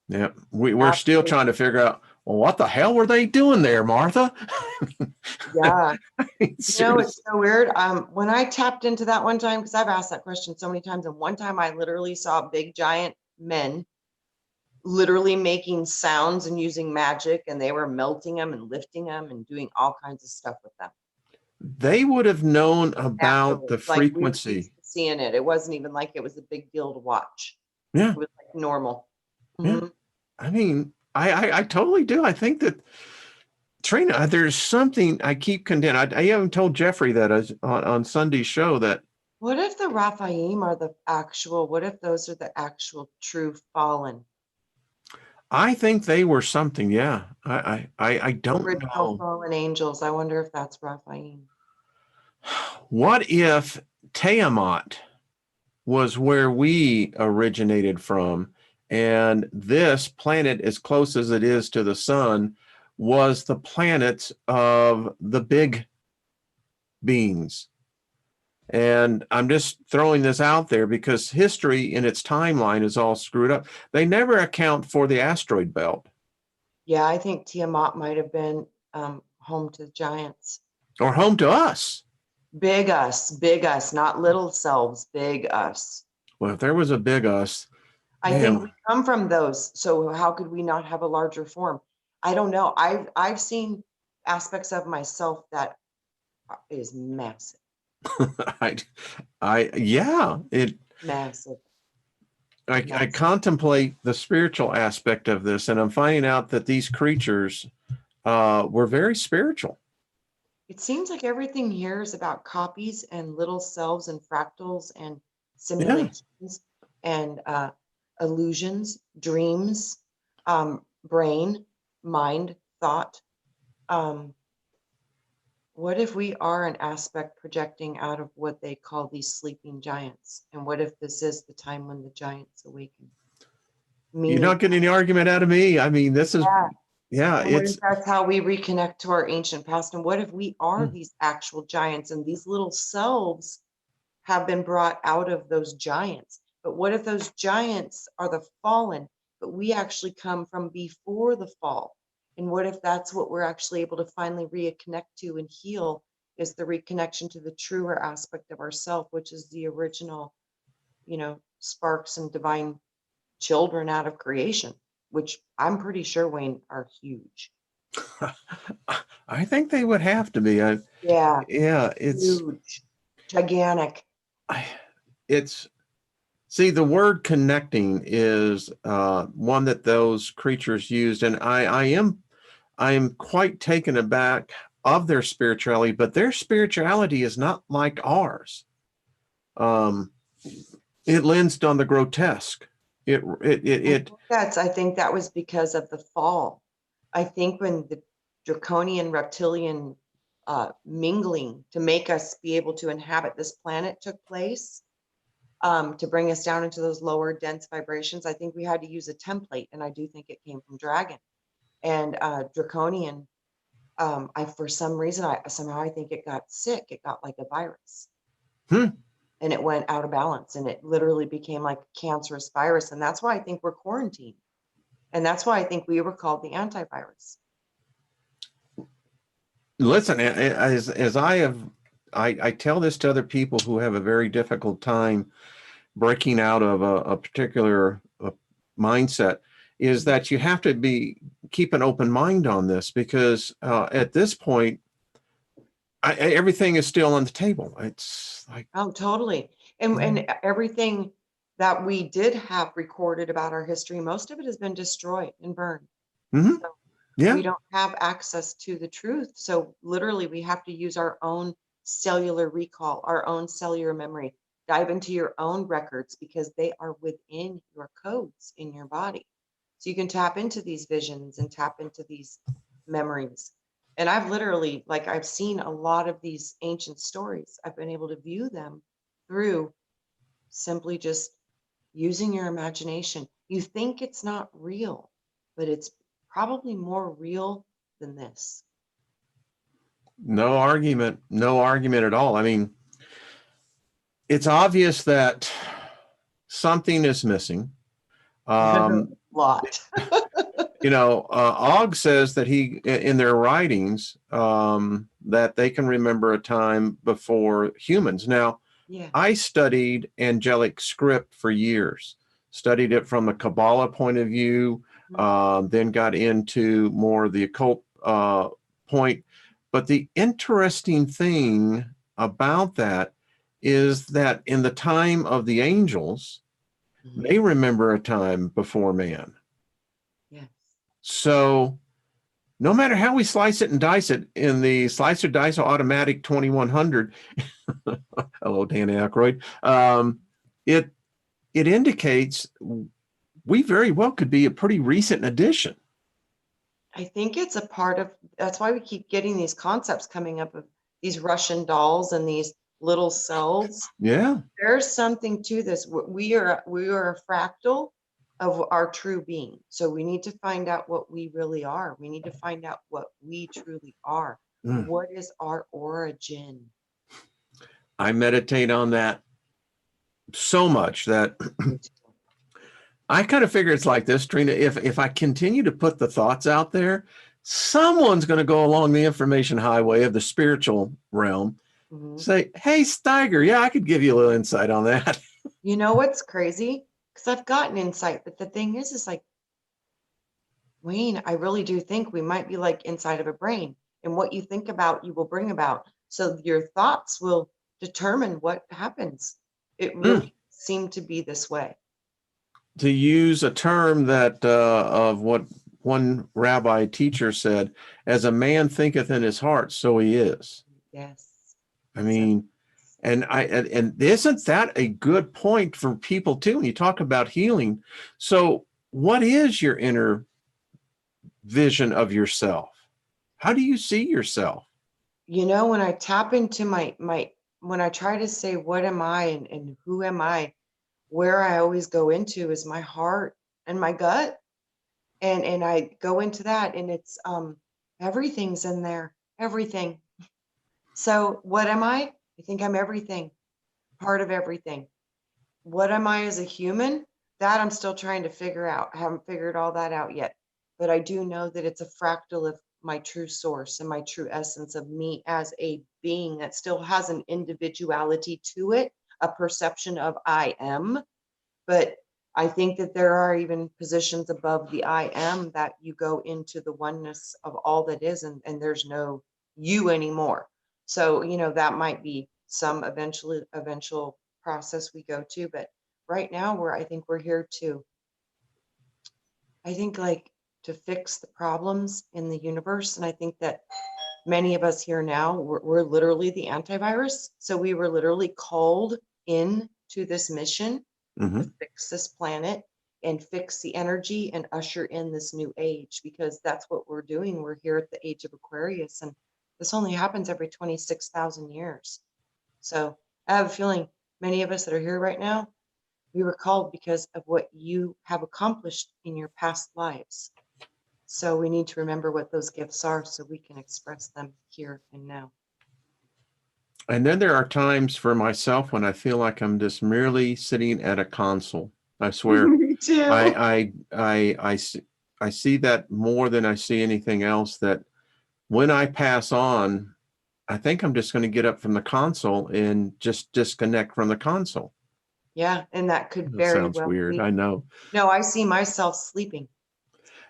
Yeah, we're still trying to figure out, well, what the hell were they doing there, Martha?
Yeah. It's so weird. When I tapped into that one time, because I've asked that question so many times, and one time I literally saw big giant men literally making sounds and using magic, and they were melting them and lifting them and doing all kinds of stuff with them.
They would have known about the frequency.
Like seeing it. It wasn't even like it was a big deal to watch.
Yeah.
It was like normal.
Yeah. Mm-hmm. I mean, I totally do. I think that, Trina, there's something I keep contending. I even told Jeffrey that on Sunday's show that
What if the Raphaim are the actual, what if those are the actual true fallen?
I think they were something. Yeah. I don't
Original
know.
fallen angels. I wonder if that's Raphaim.
What if Tiamat was where we originated from, and this planet, as close as it is to the sun, was the planet of the big beings? And I'm just throwing this out there because history in its timeline is all screwed up. They never account for the asteroid belt
Yeah, I think Tiamat might have been home to the giants.
or home to us.
Big us, not little selves, big us.
Well, if there was a big us,
I think we
man,
come from those. So how could we not have a larger form? I don't know. I've seen aspects of myself that is massive,
I, yeah,
massive,
I
massive.
contemplate the spiritual aspect of this, and I'm finding out that these creatures were very spiritual.
It seems like everything here is about copies and little selves and fractals and
Yeah.
simulations and illusions, dreams, brain, mind, thought. Um, what if we are an aspect projecting out of what they call these sleeping giants? And what if this is the time when the giants awaken?
You're
Meaning,
not getting any argument out of me. I mean, this is,
yeah.
yeah,
And what if
it's,
that's how we reconnect to our ancient past? And what if we are these actual giants and these little selves have been brought out of those giants? But what if those giants are the fallen, but we actually come from before the fall? And what if that's what we're actually able to finally reconnect to and heal, is the reconnection to the truer aspect of ourself, which is the original, sparks and divine children out of creation, which I'm pretty sure, Wayne, are huge.
I think they would have to be.
Yeah,
Yeah,
huge, gigantic.
I, it's, see, the word connecting is one that those creatures used, and I am quite taken aback of their spirituality, but their spirituality is not like ours. Um, it lensed on the grotesque. It
I think that was because of the fall. I think when the draconian reptilian mingling to make us be able to inhabit this planet took place, to bring us down into those lower dense vibrations, I think we had to use a template, and I do think it came from dragon and draconian. I for some reason I think it got sick. It got like a virus.
hmm,
And it went out of balance and it literally became like a cancerous virus. And that's why I think we're quarantined. And that's why I think we were called the antivirus.
listen, as I have, I tell this to other people who have a very difficult time breaking out of a particular mindset, is that you have to keep an open mind on this, because at this point, everything is still on the table. It's like,
Oh, totally. And everything that we did have recorded about our history, most of it has been destroyed and burned.
mhm,
So
yeah,
we don't have access to the truth. So literally we have to use our own cellular recall, our own cellular memory, dive into your own records because they are within your codes in your body. So you can tap into these visions and tap into these memories. And I've literally, like, I've seen a lot of these ancient stories. I've been able to view them through simply just using your imagination. You think it's not real, but it's probably more real than this.
no argument at all. I mean, it's obvious that something is missing. Um,
Lot.
Og says that in their writings, that they can remember a time before humans. Now,
Yeah.
I studied angelic script for years, studied it from the Kabbalah point of view, then got into more of the occult point. But the interesting thing about that is that in the time of the angels,
Mhm.
they remember a time before man.
Yes.
So no matter how we slice it and dice it in the Slicer Dice Automatic 2100, hello, Dan Aykroyd, it indicates we very well could be a pretty recent addition.
I think it's a part of, that's why we keep getting these concepts coming up of these Russian dolls and these little cells.
Yeah.
There's something to this. We are a fractal of our true being. So we need to find out what we really are. We need to find out what we truly are. What is our origin?
I meditate on that so much that I kind of figure it's like this, Trina. If I continue to put the thoughts out there, someone's going to go along the information highway of the spiritual realm, say, hey, Steiger, yeah, I could give you a little insight on that.
You know what's crazy? Because I've gotten insight, but the thing is like, Wayne, I really do think we might be like inside of a brain, and what you think about, you will bring about. So your thoughts will determine what happens. It really seemed to be this way.
To use a term that of what one rabbi teacher said, as a man thinketh in his heart, so he is.
Yes.
I mean, and isn't that a good point for people too, when you talk about healing? So what is your inner vision of yourself? How do you see yourself?
You know, when I tap into my when I try to say, what am I and who am I, where I always go into is my heart and my gut. And I go into that, and it's everything's in there, everything. So what am I? I think I'm everything, part of everything. What am I as a human? That I'm still trying to figure out. I haven't figured all that out yet. But I do know that it's a fractal of my true source and my true essence of me as a being that still has an individuality to it, a perception of I am. But I think that there are even positions above the I am that you go into the oneness of all that is, and there's no you anymore. So, you know, that might be some eventual process we go to. But right now I think we're here to, I think like to fix the problems in the universe. And I think that many of us here now, we're literally the antivirus. So we were literally called in to this mission to fix this planet and fix the energy and usher in this new age, because that's what we're doing. We're here at the age of Aquarius, and this only happens every 26,000 years. So I have a feeling many of us that are here right now, we were called because of what you have accomplished in your past lives. So we need to remember what those gifts are so we can express them here and now.
And then there are times for myself when I feel like I'm just merely sitting at a console. I swear.
Me too.
I see that more than I see anything else, that when I pass on, I think I'm just going to get up from the console and just disconnect from the console.
Yeah, and that could
That
very
sounds
well
weird.
be.
I know.
No, I see myself sleeping.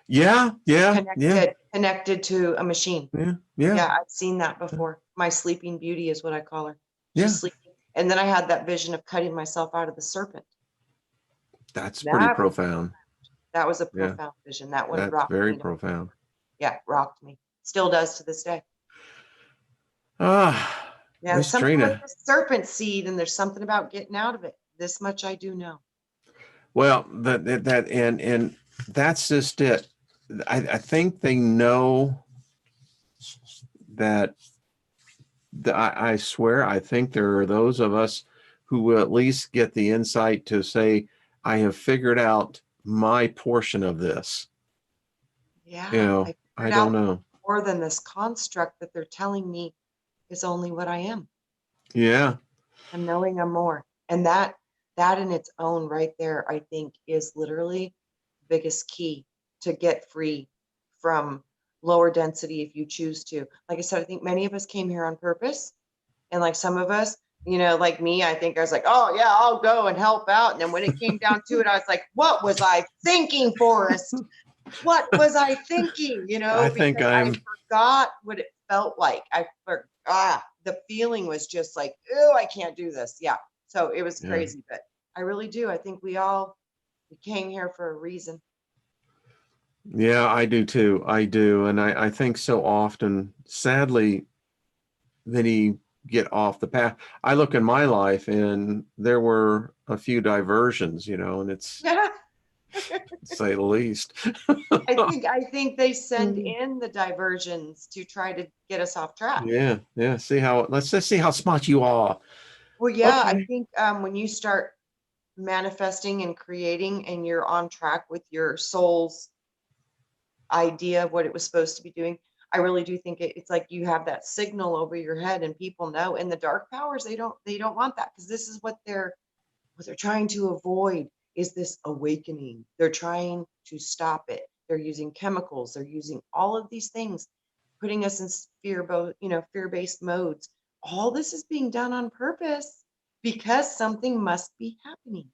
Yeah.
Connected to a machine.
Yeah.
I've seen that before. My sleeping beauty is what I call her. She's
Yeah.
sleeping. And then I had that vision of cutting myself out of the serpent.
That's pretty profound.
That was a profound vision. That one
That's
rocked
very
me.
profound.
Yeah, rocked me. Still does to this day.
Yeah,
Miss something Trina. With the serpent seed, and there's something about getting out of it. This much I do know.
Well, and that's just it. I think they know that. I swear, I think there are those of us who will at least get the insight to say, I have figured out my portion of this.
Yeah,
you know, I don't know.
More than this construct that they're telling me is only what I am.
Yeah.
I'm knowing I'm more. And that in its own right there, I think, is literally the biggest key to get free from lower density if you choose to. Like I said, I think many of us came here on purpose. And like some of us, you know, like me, I think I was like, oh yeah, I'll go and help out. And then when it came down to it, I was like, what was I thinking, Forrest? What was I thinking? You know,
I think
I forgot what it felt like. I forgot. The feeling was just like, oh, I can't do this. Yeah. So it was crazy, but I really do. I think we came here for a reason.
Yeah, I do too. I do. And I think so often, sadly, many get off the path. I look in my life and there were a few diversions, and it's to say the least.
I think they send in the diversions to try to get us off track.
Yeah, yeah. Let's just see how smart you are.
Well, yeah, I
Okay.
think when you start manifesting and creating and you're on track with your soul's idea of what it was supposed to be doing, I really do think it's like you have that signal over your head and people know. And the dark powers, they don't want that, because this is what they're trying to avoid, is this awakening. They're trying to stop it. They're using chemicals. They're using all of these things, putting us in fear-based modes. All this is being done on purpose because something must be happening.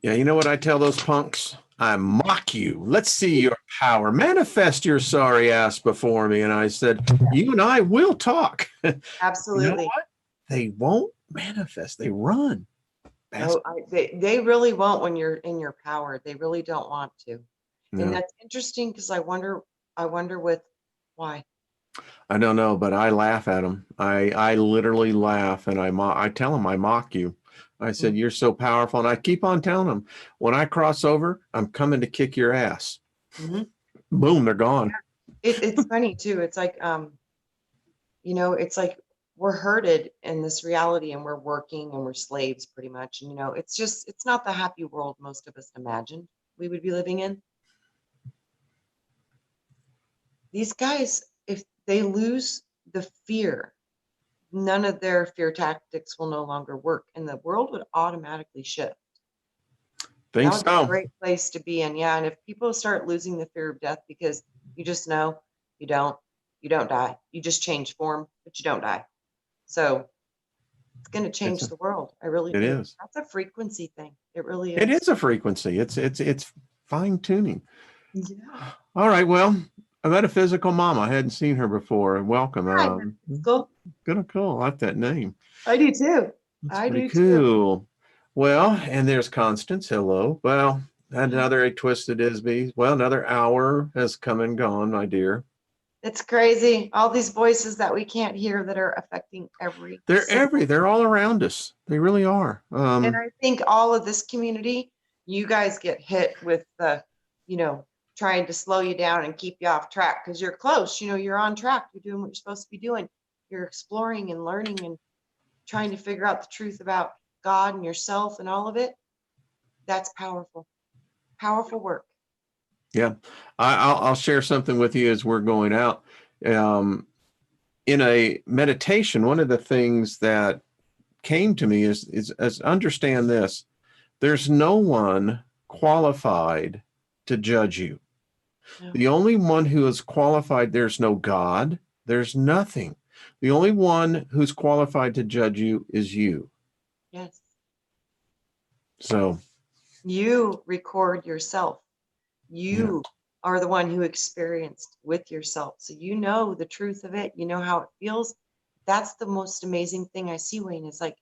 Yeah, you know what I tell those punks? I mock you. Let's see your power. Manifest your sorry ass before me. And I said, you and I will talk. You know
Absolutely.
what? They won't manifest. They run.
No, they really won't when you're in your power. They really don't want to. And
No,
that's interesting, because I wonder with why.
I don't know, but I laugh at them. I literally laugh and I tell them I mock you. I said, you're so powerful. And I keep on telling them, when I cross over, I'm coming to kick your ass.
Mhm.
Boom, they're gone.
It's funny too. It's like it's like we're herded in this reality and we're working and we're slaves pretty much. And it's not the happy world most of us imagined we would be living in. These guys, if they lose the fear, none of their fear tactics will no longer work and the world would automatically shift. That
Think
would be a
so.
great place to be in. Yeah. And if people start losing the fear of death, because you just know you don't die. You just change form, but you don't die. So it's going to
It's
change the world. I really
it
do.
is.
That's a frequency thing. It really
It
is.
is a frequency. It's fine tuning.
Yeah.
All right. Well, I met a physical mom. I hadn't seen her before. Welcome.
Hi, cool.
Gonna cool. I like that name.
I do too.
That's
I
pretty
do too.
cool. Well, and there's Constance. Hello. Well, another a twisted Isby. Well, another hour has come and gone, my dear.
It's crazy. All these voices that we can't hear that are affecting every single.
They're all around us. They really are.
And I think all of this community, you guys get hit with the, trying to slow you down and keep you off track because you're close. You're on track. You're doing what you're supposed to be doing. You're exploring and learning and trying to figure out the truth about God and yourself and all of it. That's powerful. Powerful work.
Yeah. I'll share something with you as we're going out. In a meditation, one of the things that came to me is understand this. There's no one qualified to judge you.
No.
The only one who is qualified, there's no God, there's nothing. The only one who's qualified to judge you is you.
Yes.
So
You record yourself.
yeah,
You are the one who experienced with yourself. So you know the truth of it. You know how it feels. That's the most amazing thing I see, Wayne, is like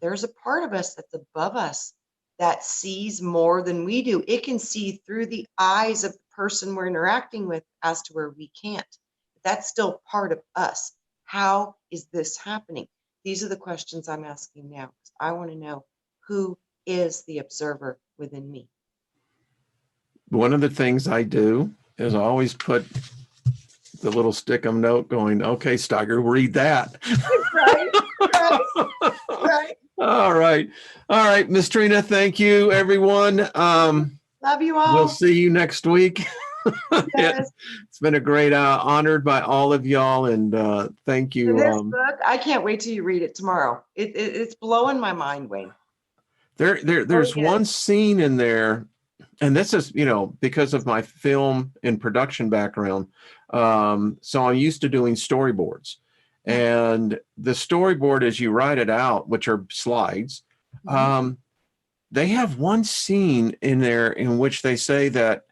there's a part of us that's above us that sees more than we do. It can see through the eyes of the person we're interacting with as to where we can't. But that's still part of us. How is this happening? These are the questions I'm asking now, because I want to know, who is the observer within me?
one of the things I do is I always put the little stickum note going, okay, Steiger, read that.
Right, right, right.
All right. All right, Miss Trina, thank you, everyone.
Love you
We'll
all.
see you next week.
Yes.
It's been a great honored by all of y'all, and thank
And
you.
this book, I can't wait till you read it tomorrow. It's blowing my mind, Wayne.
There's
Really
one
is.
scene in there, and this is, because of my film and production background. So I'm used to doing storyboards,
Yeah.
and the storyboard, as you write it out, which are slides,
Mhm.
they have one scene in there in which they say that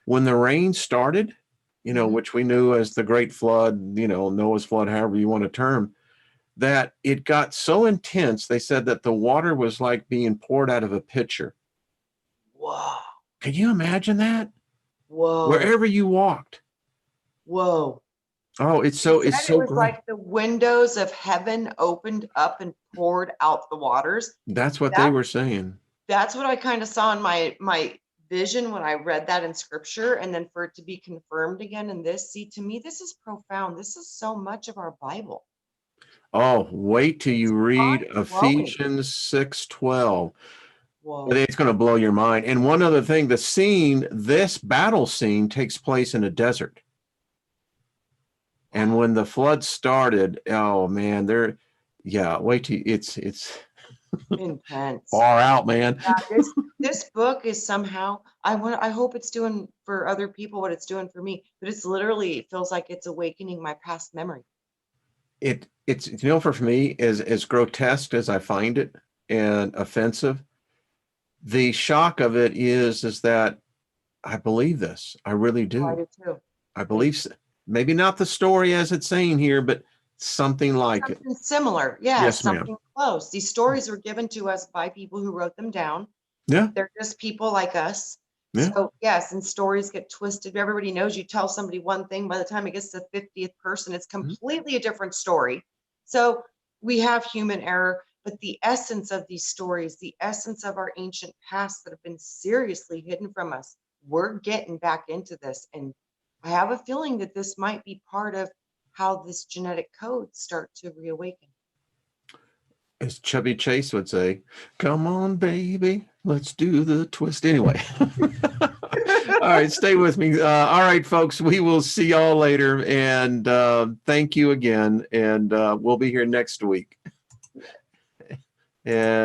when the rain started,
Mhm.
which we knew as the Great Flood, Noah's Flood, however you want to term, that it got so intense, they said that the water was like being poured out of a pitcher.
Wow.
Could you imagine that?
Whoa.
wherever you walked.
Whoa.
Oh,
It
it's
said it
so
was
great.
like the windows of heaven opened up and poured out the waters.
That's what they
That
were saying.
that's what I kind of saw in my vision when I read that in scripture, and then for it to be confirmed again in this. See, to me, this is profound. This is so much of our Bible.
Oh, wait till
It's
you read
mind-blowing.
Ephesians 6:12.
Whoa.
It's going to blow your mind. And one other thing, this battle scene takes place in a desert. And when the flood started, oh man, wait till it's
Intense.
far out, man.
Yeah, this book is somehow I hope it's doing for other people what it's doing for me, but it's literally it feels like it's awakening my past memory.
It's for me, as grotesque as I find it and offensive, the shock of it is that I believe this. I really
Oh, I
do.
do too.
I
I do.
believe maybe not the story as it's saying here, but something like it.
Something similar. Yeah,
Yes, ma'am.
something close. These stories were given to us by people who wrote them down.
Yeah,
They're just people like us.
yeah.
So, yes, and stories get twisted. Everybody knows you tell somebody one thing, by the time it gets to the 50th person, it's
Mhm.
completely a different story. So, we have human error, but the essence of these stories, the essence of our ancient past that have been seriously hidden from us, we're getting back into this. And I have a feeling that this might be part of how this genetic codes start to reawaken.
As Chubby Chase would say, come on, baby, let's do the twist. Anyway. All right, stay with me. All right, folks, we will see y'all later. And thank you again. And we'll be here next week. And